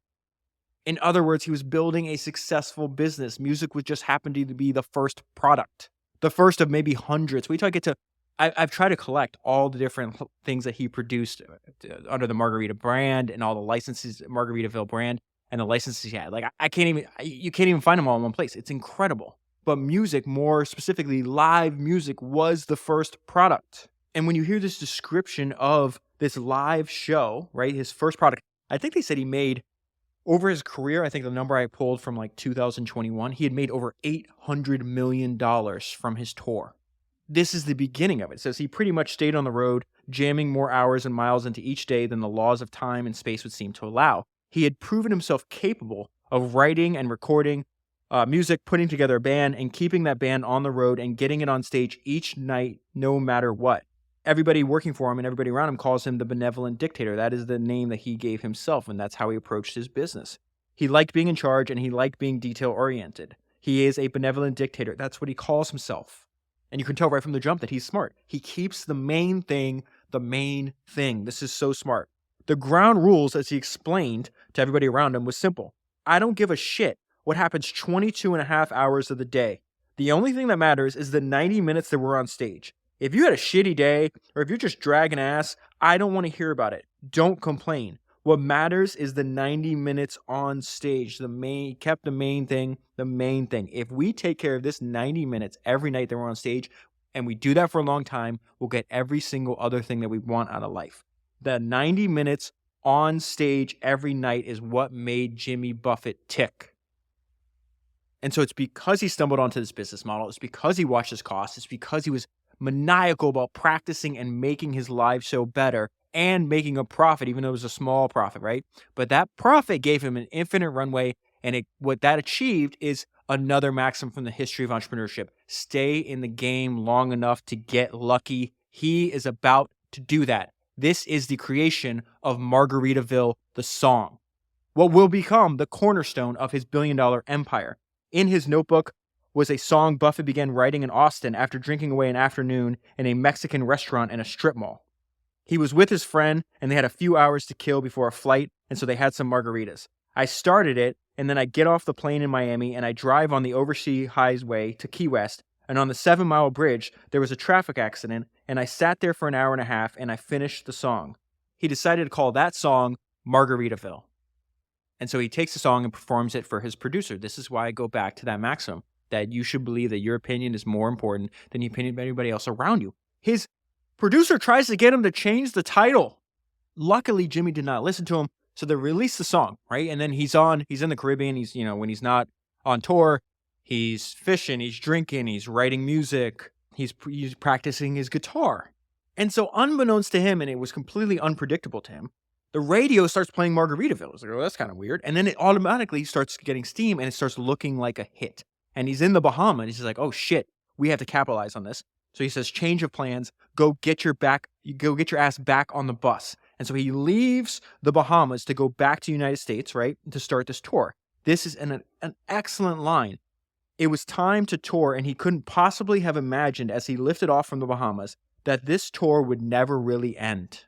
In other words, he was building a successful business. Music was just happened to be the first product, the first of maybe hundreds. I've tried to collect all the different things that he produced under the Margarita brand and all the licenses, Margaritaville brand, and the licenses he had. Like, you can't even find them all in one place. It's incredible. But music, more specifically live music, was the first product. And when you hear this description of this live show, right, his first product, I think they said he made, over his career, I think the number I pulled from like 2021, he had made over $800 million from his tour. This is the beginning of it. It says he pretty much stayed on the road, jamming more hours and miles into each day than the laws of time and space would seem to allow. He had proven himself capable of writing and recording music, putting together a band, and keeping that band on the road and getting it on stage each night, no matter what. Everybody working for him and everybody around him calls him the benevolent dictator. That is the name that he gave himself, and that's how he approached his business. He liked being in charge, and he liked being detail-oriented. He is a benevolent dictator. That's what he calls himself. And you can tell right from the jump that he's smart. He keeps the main thing the main thing. This is so smart. The ground rules, as he explained to everybody around him, was simple. I don't give a shit what happens 22 and a half hours of the day. The only thing that matters is the 90 minutes that we're on stage. If you had a shitty day, or if you're just dragging ass, I don't want to hear about it. Don't complain. What matters is the 90 minutes on stage. Kept the main thing the main thing. If we take care of this 90 minutes every night that we're on stage, and we do that for a long time, we'll get every single other thing that we want out of life. The 90 minutes on stage every night is what made Jimmy Buffett tick. And so it's because he stumbled onto this business model. It's because he watched his costs. It's because he was maniacal about practicing and making his live show better and making a profit, even though it was a small profit, right? But that profit gave him an infinite runway, and what that achieved is another maxim from the history of entrepreneurship. Stay in the game long enough to get lucky. He is about to do that. This is the creation of Margaritaville, the song, what will become the cornerstone of his billion-dollar empire. In his notebook was a song Buffett began writing in Austin after drinking away an afternoon in a Mexican restaurant in a strip mall. He was with his friend, and they had a few hours to kill before a flight, and so they had some margaritas. I started it, and then I get off the plane in Miami, and I drive on the overseas highway to Key West, and on the 7-mile bridge, there was a traffic accident, and I sat there for an hour and a half, and I finished the song. He decided to call that song Margaritaville. And so he takes the song and performs it for his producer. This is why I go back to that maxim, that you should believe that your opinion is more important than the opinion of anybody else around you. His producer tries to get him to change the title. Luckily, Jimmy did not listen to him, so they released the song, right? And then he's in the Caribbean. He's, when he's not on tour, he's fishing, he's drinking, he's writing music, he's practicing his guitar. And so unbeknownst to him, and it was completely unpredictable to him, the radio starts playing Margaritaville. It's like, oh, that's kind of weird. And then it automatically starts getting steam, and it starts looking like a hit. And he's in the Bahamas. He's like, oh shit, we have to capitalize on this. So he says, change of plans, go get your ass back on the bus. And so he leaves the Bahamas to go back to the United States, right, to start this tour. This is an excellent line. It was time to tour, and he couldn't possibly have imagined, as he lifted off from the Bahamas, that this tour would never really end.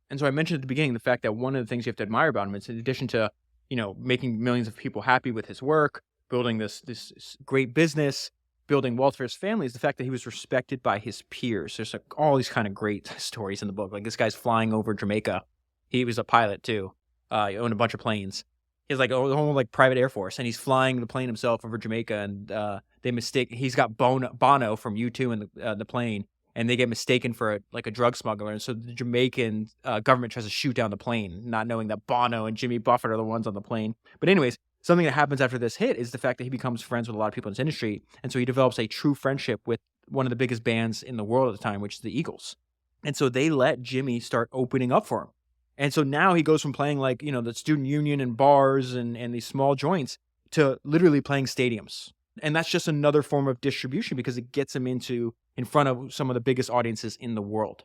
And so I mentioned at the beginning the fact that one of the things you have to admire about him is, in addition to, making millions of people happy with his work, building this great business, building wealth for his family, is the fact that he was respected by his peers. There's all these kind of great stories in the book. Like, this guy's flying over Jamaica. He was a pilot too. He owned a bunch of planes. He has a whole private Air Force, and he's flying the plane himself over Jamaica. And he's got Bono from U2 in the plane, and they get mistaken for a drug smuggler. And so the Jamaican government tries to shoot down the plane, not knowing that Bono and Jimmy Buffett are the ones on the plane. But anyways, something that happens after this hit is the fact that he becomes friends with a lot of people in this industry. And so he develops a true friendship with one of the biggest bands in the world at the time, which is the Eagles. And so they let Jimmy start opening up for him. And so now he goes from playing the student union and bars and these small joints to literally playing stadiums. And that's just another form of distribution, because it gets him in front of some of the biggest audiences in the world.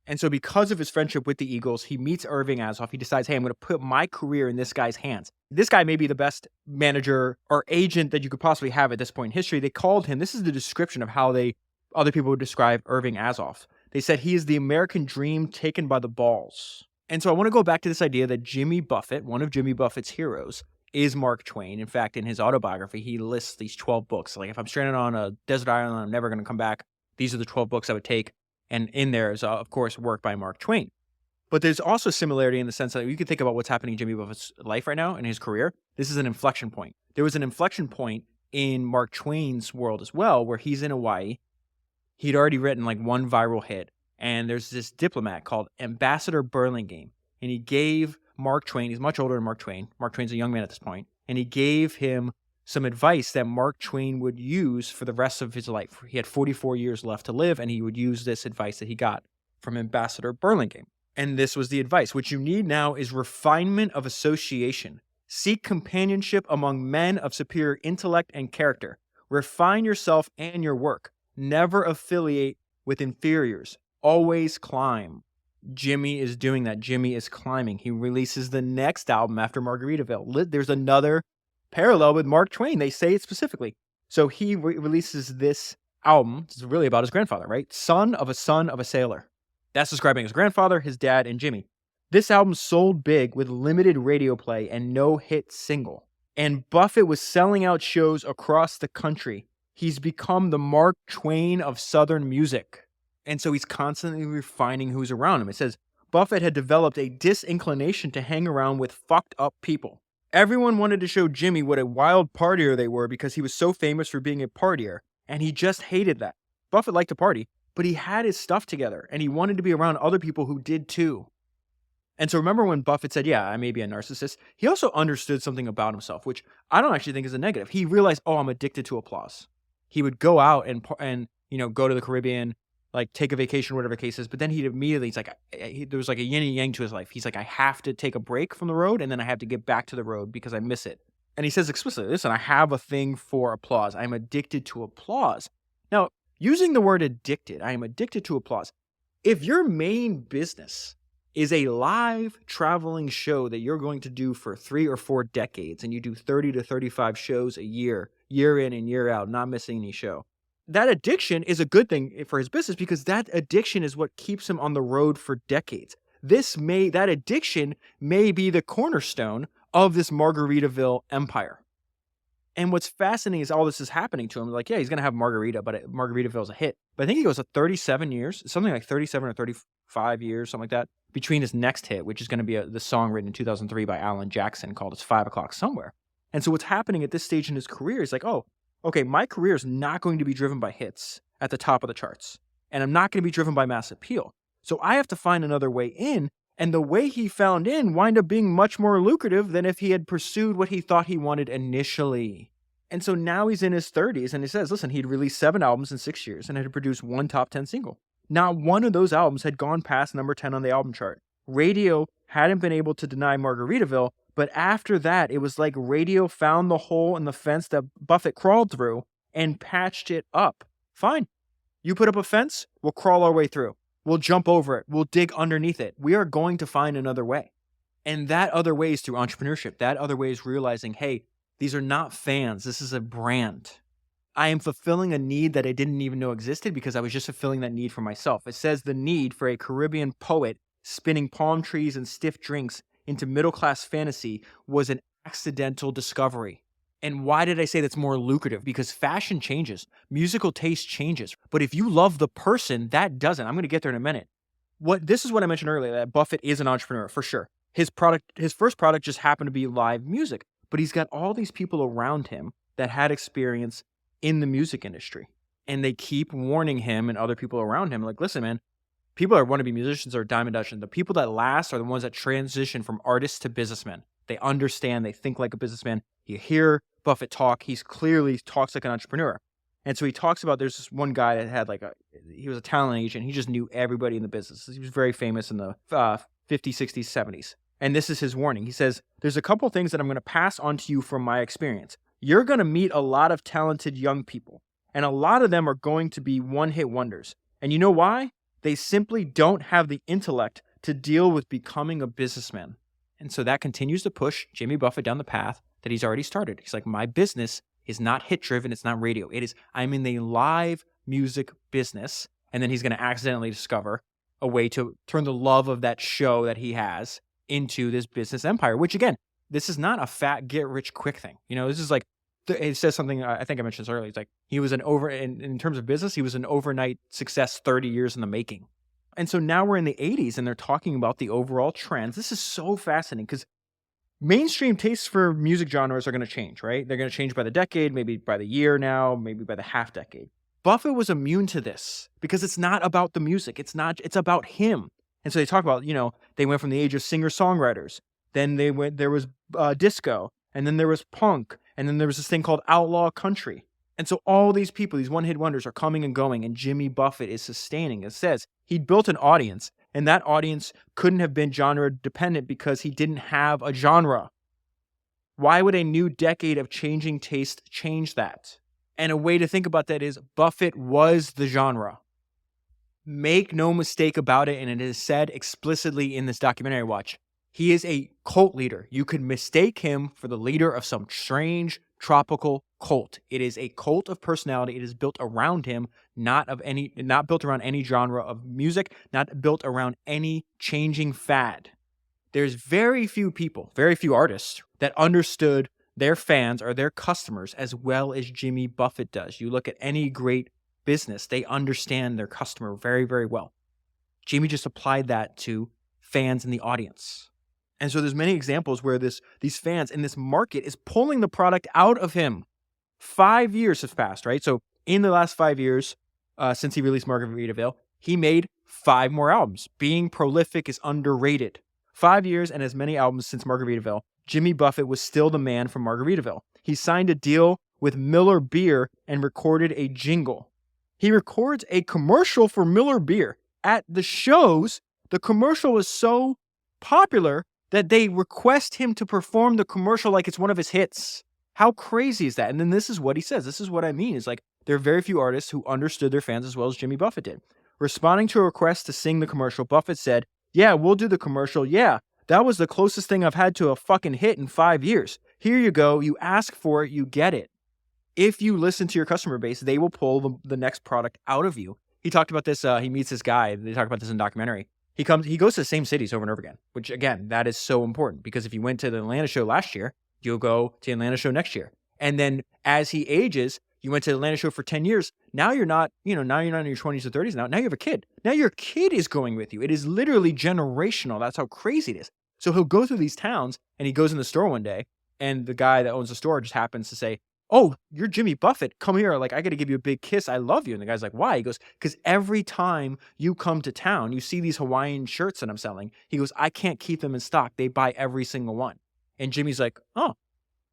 And so because of his friendship with the Eagles, he meets Irving Azoff. He decides, hey, I'm going to put my career in this guy's hands. This guy may be the best manager or agent that you could possibly have at this point in history. They called him, this is the description of how other people would describe Irving Azoff. They said he is the American dream taken by the balls. And so I want to go back to this idea that Jimmy Buffett, one of Jimmy Buffett's heroes, is Mark Twain. In fact, in his autobiography, he lists these 12 books. Like, if I'm stranded on a desert island, I'm never going to come back. These are the 12 books I would take. And in there is, of course, work by Mark Twain. But there's also similarity in the sense that you can think about what's happening in Jimmy Buffett's life right now in his career. This is an inflection point. There was an inflection point in Mark Twain's world as well, where he's in Hawaii. He'd already written like one viral hit. And there's this diplomat called Ambassador Burlingame. And he gave Mark Twain, he's much older than Mark Twain. Mark Twain's a young man at this point. And he gave him some advice that Mark Twain would use for the rest of his life. He had 44 years left to live, and he would use this advice that he got from Ambassador Burlingame. And this was the advice. What you need now is refinement of association. Seek companionship among men of superior intellect and character. Refine yourself and your work. Never affiliate with inferiors. Always climb. Jimmy is doing that. Jimmy is climbing. He releases the next album after Margaritaville. There's another parallel with Mark Twain. They say it specifically. So he releases this album. It's really about his grandfather, right? Son of a sailor. That's describing his grandfather, his dad, and Jimmy. This album sold big with limited radio play and no hit single. And Buffett was selling out shows across the country. He's become the Mark Twain of Southern music. And so he's constantly refining who's around him. It says, Buffett had developed a disinclination to hang around with fucked up people. Everyone wanted to show Jimmy what a wild partier they were because he was so famous for being a partier, and he just hated that. Buffett liked to party, but he had his stuff together, and he wanted to be around other people who did too. And so remember when Buffett said, yeah, I may be a narcissist, he also understood something about himself, which I don't actually think is a negative. He realized, oh, I'm addicted to applause. He would go out and go to the Caribbean, like take a vacation, whatever the case is. But then he's like, there was like a yin and yang to his life. He's like, I have to take a break from the road and then I have to get back to the road because I miss it. And he says explicitly, listen, I have a thing for applause. I'm addicted to applause. Now, using the word addicted, I am addicted to applause. If your main business is a live traveling show that you're going to do for 3 or 4 decades and you do 30 to 35 shows a year in and year out, not missing any show, that addiction is a good thing for his business because that addiction is what keeps him on the road for decades. That addiction may be the cornerstone of this Margaritaville empire. And what's fascinating is all this is happening to him. Like, yeah, he's going to have Margarita, but Margaritaville is a hit. But I think he goes to 37 years, something like 37 or 35 years, something like that, between his next hit, which is going to be the song written in 2003 by Alan Jackson called It's 5 O'Clock Somewhere. And so what's happening at this stage in his career is like, oh, okay, my career is not going to be driven by hits at the top of the charts. And I'm not going to be driven by mass appeal. So I have to find another way in. And the way he found in wound up being much more lucrative than if he had pursued what he thought he wanted initially. And so now he's in his 30s and he says, listen, he'd released 7 albums in 6 years and had produced 1 top 10 single. Not one of those albums had gone past number 10 on the album chart. Radio hadn't been able to deny Margaritaville, but after that, it was like radio found the hole in the fence that Buffett crawled through and patched it up. Fine. You put up a fence, we'll crawl our way through. We'll jump over it. We'll dig underneath it. We are going to find another way. And that other way is through entrepreneurship. That other way is realizing, hey, these are not fans. This is a brand. I am fulfilling a need that I didn't even know existed because I was just fulfilling that need for myself. It says the need for a Caribbean poet spinning palm trees and stiff drinks into middle-class fantasy was an accidental discovery. And why did I say that's more lucrative? Because fashion changes, musical taste changes. But if you love the person, that doesn't. I'm going to get there in a minute. This is what I mentioned earlier, that Buffett is an entrepreneur, for sure. His first product just happened to be live music. But he's got all these people around him that had experience in the music industry. And they keep warning him and other people around him, like, listen, man, people that want to be musicians are dime a dozen. The people that last are the ones that transition from artists to businessmen. They understand, they think like a businessman. You hear Buffett talk, he clearly talks like an entrepreneur. And so he talks about, there's this one guy that had he was a talent agent. He just knew everybody in the business. He was very famous in the 50s, 60s, 70s. And this is his warning. He says, there's a couple things that I'm going to pass on to you from my experience. You're going to meet a lot of talented young people, and a lot of them are going to be one-hit wonders. And you know why? They simply don't have the intellect to deal with becoming a businessman. And so that continues to push Jimmy Buffett down the path that he's already started. He's like, my business is not hit driven. It's not radio. I'm in the live music business. And then he's going to accidentally discover a way to turn the love of that show that he has into this business empire, which again, this is not a fat get rich quick thing. This is like, it says something, I think I mentioned this earlier. It's like he was in terms of business, he was an overnight success, 30 years in the making. And so now we're in the 80s and they're talking about the overall trends. This is so fascinating because mainstream tastes for music genres are going to change, right? They're going to change by the decade, maybe by the year now, maybe by the half decade. Buffett was immune to this because it's not about the music. It's about him. And so they talk about, they went from the age of singer-songwriters. Then there was disco, and then there was punk, and then there was this thing called outlaw country. And so all these people, these one-hit wonders are coming and going, and Jimmy Buffett is sustaining. It says he'd built an audience, and that audience couldn't have been genre dependent because he didn't have a genre. Why would a new decade of changing taste change that? And a way to think about that is Buffett was the genre. Make no mistake about it, and it is said explicitly in this documentary I watched. He is a cult leader. You could mistake him for the leader of some strange tropical cult. It is a cult of personality. It is built around him, not built around any genre of music, not built around any changing fad. There's very few people, very few artists that understood their fans or their customers as well as Jimmy Buffett does. You look at any great business, they understand their customer very, very well. Jimmy just applied that to fans in the audience. And so there's many examples where these fans in this market is pulling the product out of him. 5 years have passed, right? So in the last 5 years, since he released Margaritaville, he made 5 more albums. Being prolific is underrated. 5 years and as many albums since Margaritaville, Jimmy Buffett was still the man from Margaritaville. He signed a deal with Miller Beer and recorded a jingle. He records a commercial for Miller Beer. At the shows, the commercial was so popular that they request him to perform the commercial like it's one of his hits. How crazy is that? And then this is what he says. This is what I mean. It's like there are very few artists who understood their fans as well as Jimmy Buffett did. Responding to a request to sing the commercial, Buffett said, "Yeah, we'll do the commercial. Yeah, that was the closest thing I've had to a fucking hit in 5 years. Here you go. You ask for it, you get it." If you listen to your customer base, they will pull the next product out of you. He talked about this. He meets this guy. They talk about this in the documentary. He goes to the same cities over and over again, which again, that is so important because if you went to the Atlanta show last year, you'll go to the Atlanta show next year. And then as he ages, you went to the Atlanta show for 10 years. Now you're not in your 20s or 30s now. Now you have a kid. Now your kid is going with you. It is literally generational. That's how crazy it is. So he'll go through these towns and he goes in the store one day and the guy that owns the store just happens to say, "Oh, you're Jimmy Buffett. Come here. Like, I got to give you a big kiss. I love you." And the guy's like, "Why?" He goes, "Because every time you come to town, you see these Hawaiian shirts that I'm selling." He goes, "I can't keep them in stock. They buy every single one." And Jimmy's like, "Oh,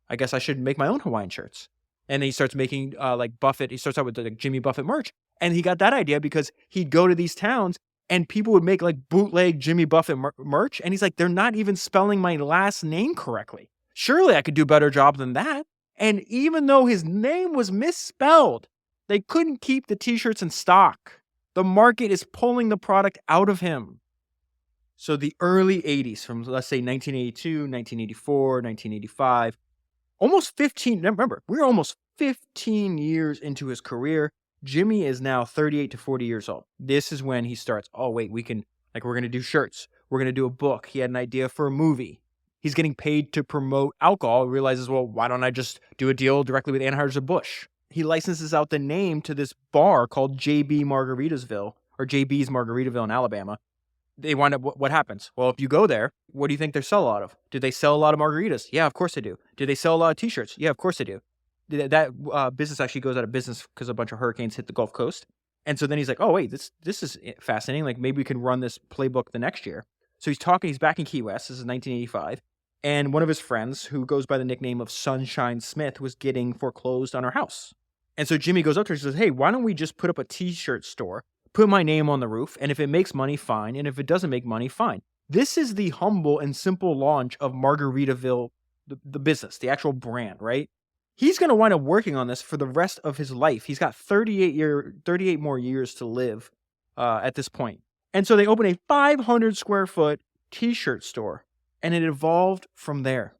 I guess I should make my own Hawaiian shirts." And then he starts making like Buffett. He starts out with the Jimmy Buffett merch. And he got that idea because he'd go to these towns and people would make like bootleg Jimmy Buffett merch. And he's like, "They're not even spelling my last name correctly. Surely I could do a better job than that." And even though his name was misspelled, they couldn't keep the t-shirts in stock. The market is pulling the product out of him. So the early 80s, from let's say 1982, 1984, 1985, we're almost 15 years into his career. Jimmy is now 38 to 40 years old. This is when he starts, oh wait, we're going to do shirts. We're going to do a book. He had an idea for a movie. He's getting paid to promote alcohol. He realizes, well, why don't I just do a deal directly with Anheuser-Busch? He licenses out the name to this bar called JB's Margaritaville in Alabama. They wind up, what happens? Well, if you go there, what do you think they sell a lot of? Do they sell a lot of margaritas? Yeah, of course they do. Do they sell a lot of t-shirts? Yeah, of course they do. That business actually goes out of business because a bunch of hurricanes hit the Gulf Coast. And so then he's like, oh, wait, this is fascinating. Like maybe we can run this playbook the next year. So he's back in Key West. This is 1985. And one of his friends, who goes by the nickname of Sunshine Smith, was getting foreclosed on her house. And so Jimmy goes up to her and says, "Hey, why don't we just put up a t-shirt store, put my name on the roof, and if it makes money, fine. And if it doesn't make money, fine." This is the humble and simple launch of Margaritaville, the business, the actual brand, right? He's going to wind up working on this for the rest of his life. He's got 38 more years to live. at this point. And so they open a 500 square foot t-shirt store, and it evolved from there.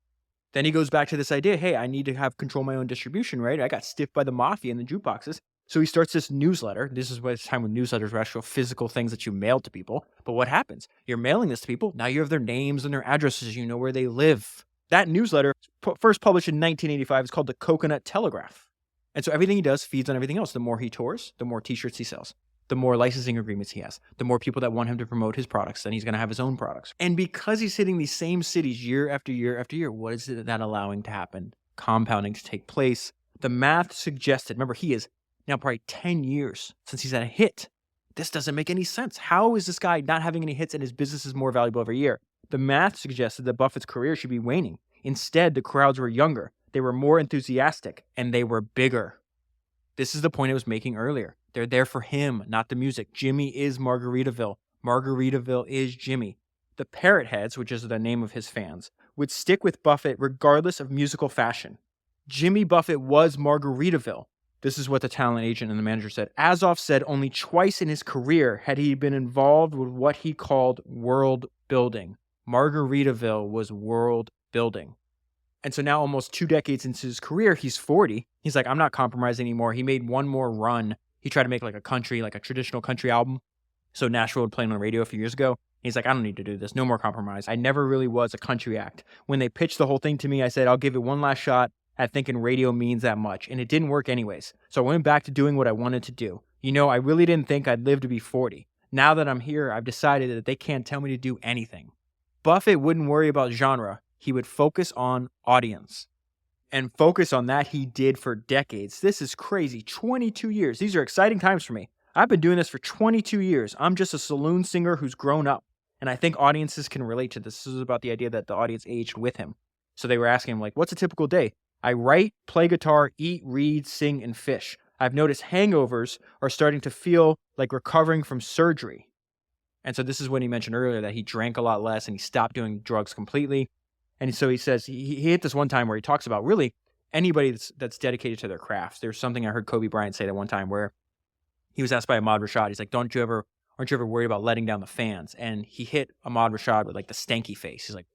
Then he goes back to this idea, hey, I need to have control my own distribution, right? I got stiffed by the mafia and the jukeboxes. So he starts this newsletter. This is what it's time when newsletters were actual physical things that you mailed to people. But what happens? You're mailing this to people. Now you have their names and their addresses. You know where they live. That newsletter, first published in 1985, is called the Coconut Telegraph. And so everything he does feeds on everything else. The more he tours, the more t-shirts he sells. The more licensing agreements he has. The more people that want him to promote his products, then he's going to have his own products. And because he's hitting these same cities year after year after year, what is that allowing to happen? Compounding to take place. The math suggested, remember, he is now probably 10 years since he's had a hit. This doesn't make any sense. How is this guy not having any hits and his business is more valuable every year? The math suggested that Buffett's career should be waning. Instead, the crowds were younger. They were more enthusiastic, and they were bigger. This is the point I was making earlier. They're there for him, not the music. Jimmy is Margaritaville. Margaritaville is Jimmy. The Parrot Heads, which is the name of his fans, would stick with Buffett regardless of musical fashion. Jimmy Buffett was Margaritaville. This is what the talent agent and the manager said. Azoff said only twice in his career had he been involved with what he called world building. Margaritaville was world building. And so now almost 2 decades into his career, he's 40. He's like, I'm not compromising anymore. He made one more run. He tried to make like a traditional country album. So Nashville would play on the radio a few years ago. He's like, I don't need to do this. No more compromise. I never really was a country act. When they pitched the whole thing to me, I said, I'll give it one last shot at thinking radio means that much. And it didn't work anyways. So I went back to doing what I wanted to do. You know, I really didn't think I'd live to be 40. Now that I'm here, I've decided that they can't tell me to do anything. Buffett wouldn't worry about genre. He would focus on audience. And focus on that he did for decades. This is crazy. 22 years. These are exciting times for me. I've been doing this for 22 years. I'm just a saloon singer who's grown up. And I think audiences can relate to this. This is about the idea that the audience aged with him. So they were asking him, like, what's a typical day? I write, play guitar, eat, read, sing, and fish. I've noticed hangovers are starting to feel like recovering from surgery. And so this is when he mentioned earlier that he drank a lot less and he stopped doing drugs completely. And so he says, he hit this one time where he talks about really anybody that's dedicated to their craft. There's something I heard Kobe Bryant say that one time where he was asked by Ahmad Rashad, he's like, aren't you ever worried about letting down the fans? And he hit Ahmad Rashad with like the stanky face. He's like,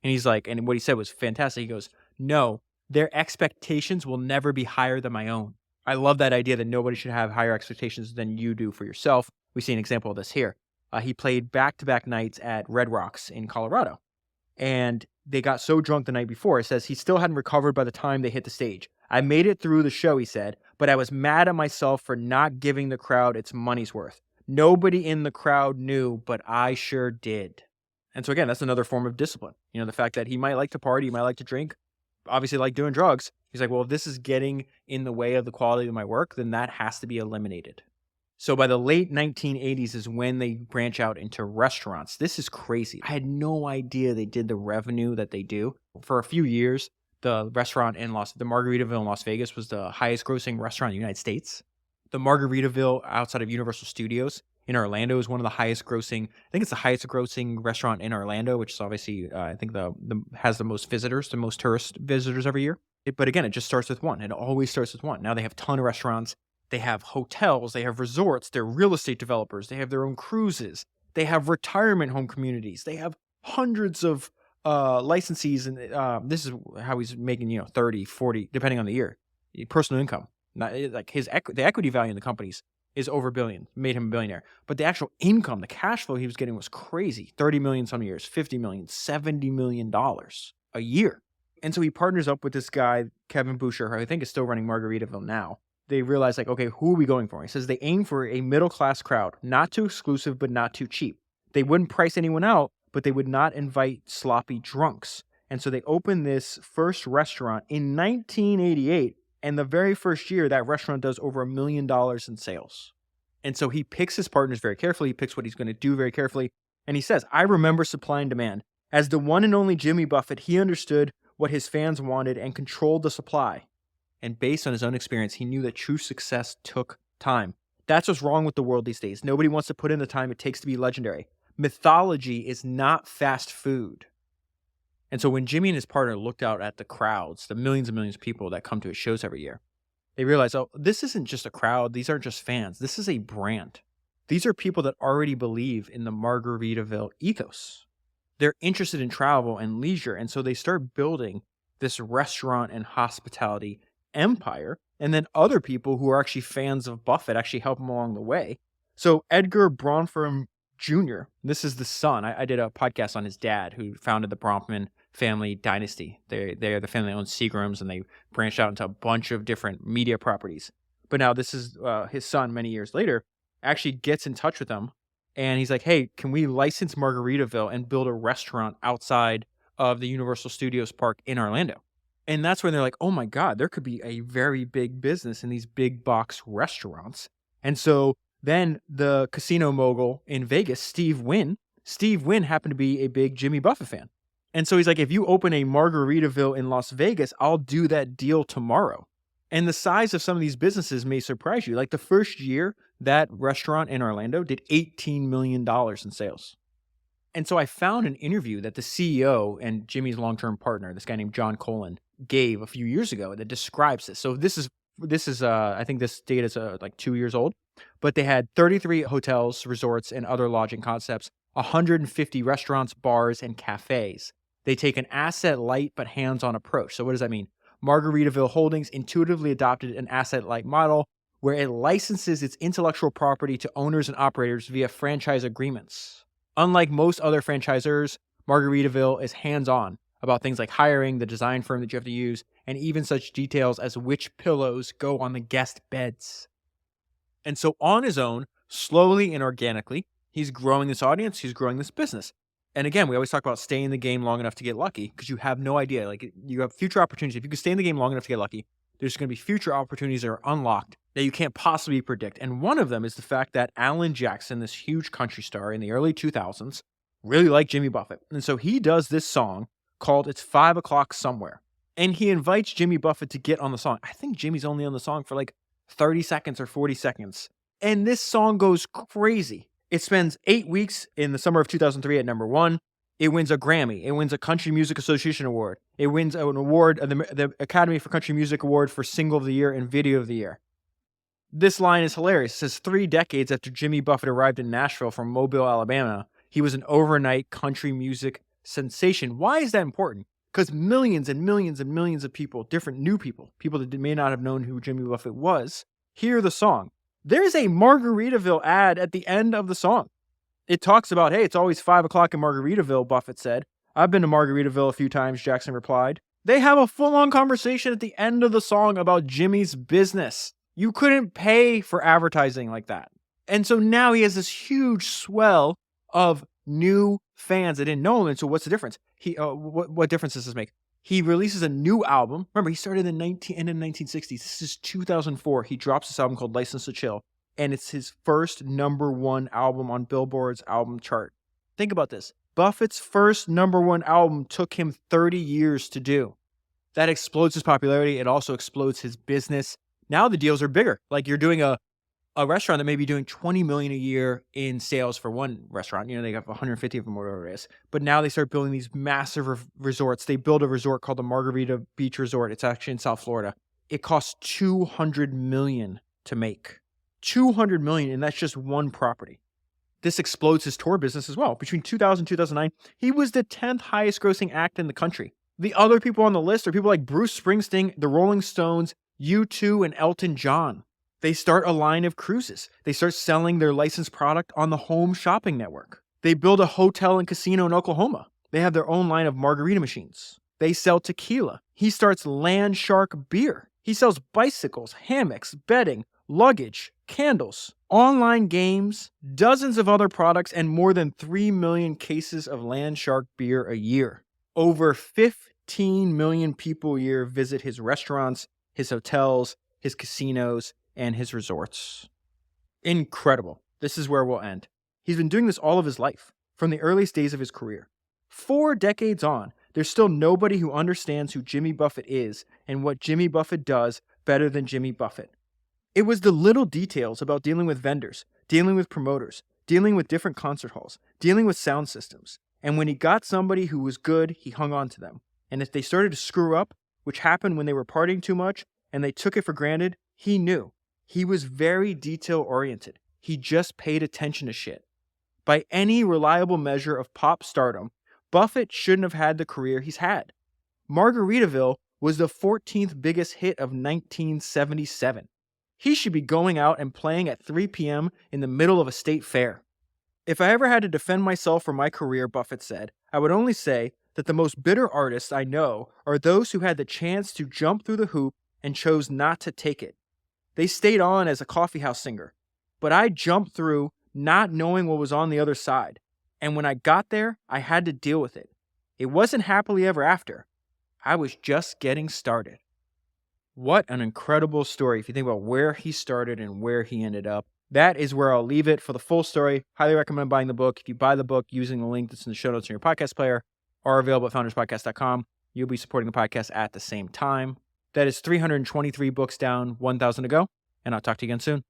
and he's like, and what he said was fantastic. He goes, no, their expectations will never be higher than my own. I love that idea that nobody should have higher expectations than you do for yourself. We see an example of this here. He played back-to-back nights at Red Rocks in Colorado. And they got so drunk the night before, it says he still hadn't recovered by the time they hit the stage. I made it through the show, he said, but I was mad at myself for not giving the crowd its money's worth. Nobody in the crowd knew, but I sure did. And so again, that's another form of discipline. You know, the fact that he might like to party, he might like to drink, obviously like doing drugs. He's like, well, if this is getting in the way of the quality of my work, then that has to be eliminated. So by the late 1980s is when they branch out into restaurants. This is crazy. I had no idea they did the revenue that they do. For a few years, the restaurant in the Margaritaville in Las Vegas was the highest grossing restaurant in the United States. The Margaritaville outside of Universal Studios in Orlando is one of the highest grossing. I think it's the highest grossing restaurant in Orlando, which is obviously, I think has the most visitors, the most tourist visitors every year. But again, it just starts with one. It always starts with one. Now they have a ton of restaurants. They have hotels, they have resorts, they're real estate developers, they have their own cruises, they have retirement home communities, they have hundreds of licensees, and this is how he's making, 30, 40, depending on the year, personal income. Not like the equity value in the companies is over $1 billion, made him a billionaire. But the actual income, the cash flow he was getting was crazy. 30 million some years, 50 million, $70 million a year. And so he partners up with this guy, Kevin Boucher, who I think is still running Margaritaville now. They realize, like, okay, who are we going for? He says they aim for a middle-class crowd, not too exclusive, but not too cheap. They wouldn't price anyone out, but they would not invite sloppy drunks. And so they opened this first restaurant in 1988, and the very first year, that restaurant does over $1 million in sales. And so he picks his partners very carefully. He picks what he's going to do very carefully. And he says, I remember supply and demand. As the one and only Jimmy Buffett, he understood what his fans wanted and controlled the supply. And based on his own experience, he knew that true success took time. That's what's wrong with the world these days. Nobody wants to put in the time it takes to be legendary. Mythology is not fast food. And so when Jimmy and his partner looked out at the crowds, the millions and millions of people that come to his shows every year, they realized, oh, this isn't just a crowd. These aren't just fans. This is a brand. These are people that already believe in the Margaritaville ethos. They're interested in travel and leisure, and so they start building this restaurant and hospitality empire. And then other people who are actually fans of Buffett actually help them along the way. So Edgar Bronfman Jr., this is the son. I did a podcast on his dad who founded the Bronfman family dynasty. They are the family that owns Seagram's, and they branched out into a bunch of different media properties. But now this is his son many years later actually gets in touch with them. And he's like, hey, can we license Margaritaville and build a restaurant outside of the Universal Studios park in Orlando? And that's when they're like, oh my God, there could be a very big business in these big box restaurants. And so then the casino mogul in Vegas, Steve Wynn happened to be a big Jimmy Buffett fan. And so he's like, if you open a Margaritaville in Las Vegas, I'll do that deal tomorrow. And the size of some of these businesses may surprise you. Like the first year, that restaurant in Orlando did $18 million in sales. And so I found an interview that the CEO and Jimmy's long-term partner, this guy named John Colin, gave a few years ago that describes this. So this is I think this data is like 2 years old, but they had 33 hotels, resorts, and other lodging concepts, 150 restaurants, bars, and cafes. They take an asset-light but hands-on approach. So what does that mean? Margaritaville Holdings intuitively adopted an asset-light model where it licenses its intellectual property to owners and operators via franchise agreements. Unlike most other franchisors, Margaritaville is hands-on about things like hiring, the design firm that you have to use, and even such details as which pillows go on the guest beds. And so on his own, slowly and organically, he's growing this audience, he's growing this business. And again, we always talk about staying in the game long enough to get lucky because you have no idea. Like you have future opportunities. If you can stay in the game long enough to get lucky, there's going to be future opportunities that are unlocked that you can't possibly predict. And one of them is the fact that Alan Jackson, this huge country star in the early 2000s, really liked Jimmy Buffett. And so he does this song called It's 5 O'Clock Somewhere. And he invites Jimmy Buffett to get on the song. I think Jimmy's only on the song for like 30 seconds or 40 seconds. And this song goes crazy. It spends 8 weeks in the summer of 2003 at number 1. It wins a Grammy. It wins a Country Music Association Award. It wins an award, the Academy for Country Music Award for Single of the Year and Video of the Year. This line is hilarious. It says 3 decades after Jimmy Buffett arrived in Nashville from Mobile, Alabama, he was an overnight country music sensation. Why is that important? Because millions and millions and millions of people, different new people that may not have known who Jimmy Buffett was, hear the song. There's a Margaritaville ad at the end of the song. It talks about, hey, it's always 5 o'clock in Margaritaville, Buffett said. I've been to Margaritaville a few times, Jackson replied. They have a full-on conversation at the end of the song about Jimmy's business. You couldn't pay for advertising like that. And so now he has this huge swell of new fans that didn't know him. And so what's the difference? What difference does this make? He releases a new album. Remember, he started in the end of the 1960s. This is 2004. He drops this album called License to Chill. And it's his first number 1 album on Billboard's album chart. Think about this. Buffett's first number 1 album took him 30 years to do. That explodes his popularity. It also explodes his business. Now the deals are bigger. Like you're doing a restaurant that may be doing $20 million a year in sales for one restaurant. You know, they have 150 of them, whatever it is. But now they start building these massive resorts. They build a resort called the Margarita Beach Resort. It's actually in South Florida. It costs $200 million to make. $200 million, and that's just one property. This explodes his tour business as well. Between 2000 and 2009, he was the 10th highest grossing act in the country. The other people on the list are people like Bruce Springsteen, the Rolling Stones, U2, and Elton John. They start a line of cruises. They start selling their licensed product on the Home Shopping Network. They build a hotel and casino in Oklahoma. They have their own line of margarita machines. They sell tequila. He starts Land Shark Beer. He sells bicycles, hammocks, bedding, luggage, candles, online games, dozens of other products, and more than 3 million cases of Land Shark beer a year. Over 15 million people a year visit his restaurants, his hotels, his casinos, and his resorts. Incredible. This is where we'll end. He's been doing this all of his life, from the earliest days of his career. 4 decades on, there's still nobody who understands who Jimmy Buffett is and what Jimmy Buffett does better than Jimmy Buffett. It was the little details about dealing with vendors, dealing with promoters, dealing with different concert halls, dealing with sound systems. And when he got somebody who was good, he hung on to them. And if they started to screw up, which happened when they were partying too much, and they took it for granted, he knew. He was very detail-oriented. He just paid attention to shit. By any reliable measure of pop stardom, Buffett shouldn't have had the career he's had. Margaritaville was the 14th biggest hit of 1977. He should be going out and playing at 3 p.m. in the middle of a state fair. If I ever had to defend myself for my career, Buffett said, I would only say that the most bitter artists I know are those who had the chance to jump through the hoop and chose not to take it. They stayed on as a coffeehouse singer, but I jumped through not knowing what was on the other side. And when I got there, I had to deal with it. It wasn't happily ever after. I was just getting started. What an incredible story if you think about where he started and where he ended up. That is where I'll leave it. For the full story, highly recommend buying the book. If you buy the book using the link that's in the show notes in your podcast player or available at founderspodcast.com, you'll be supporting the podcast at the same time. That is 323 books down, 1,000 to go, and I'll talk to you again soon.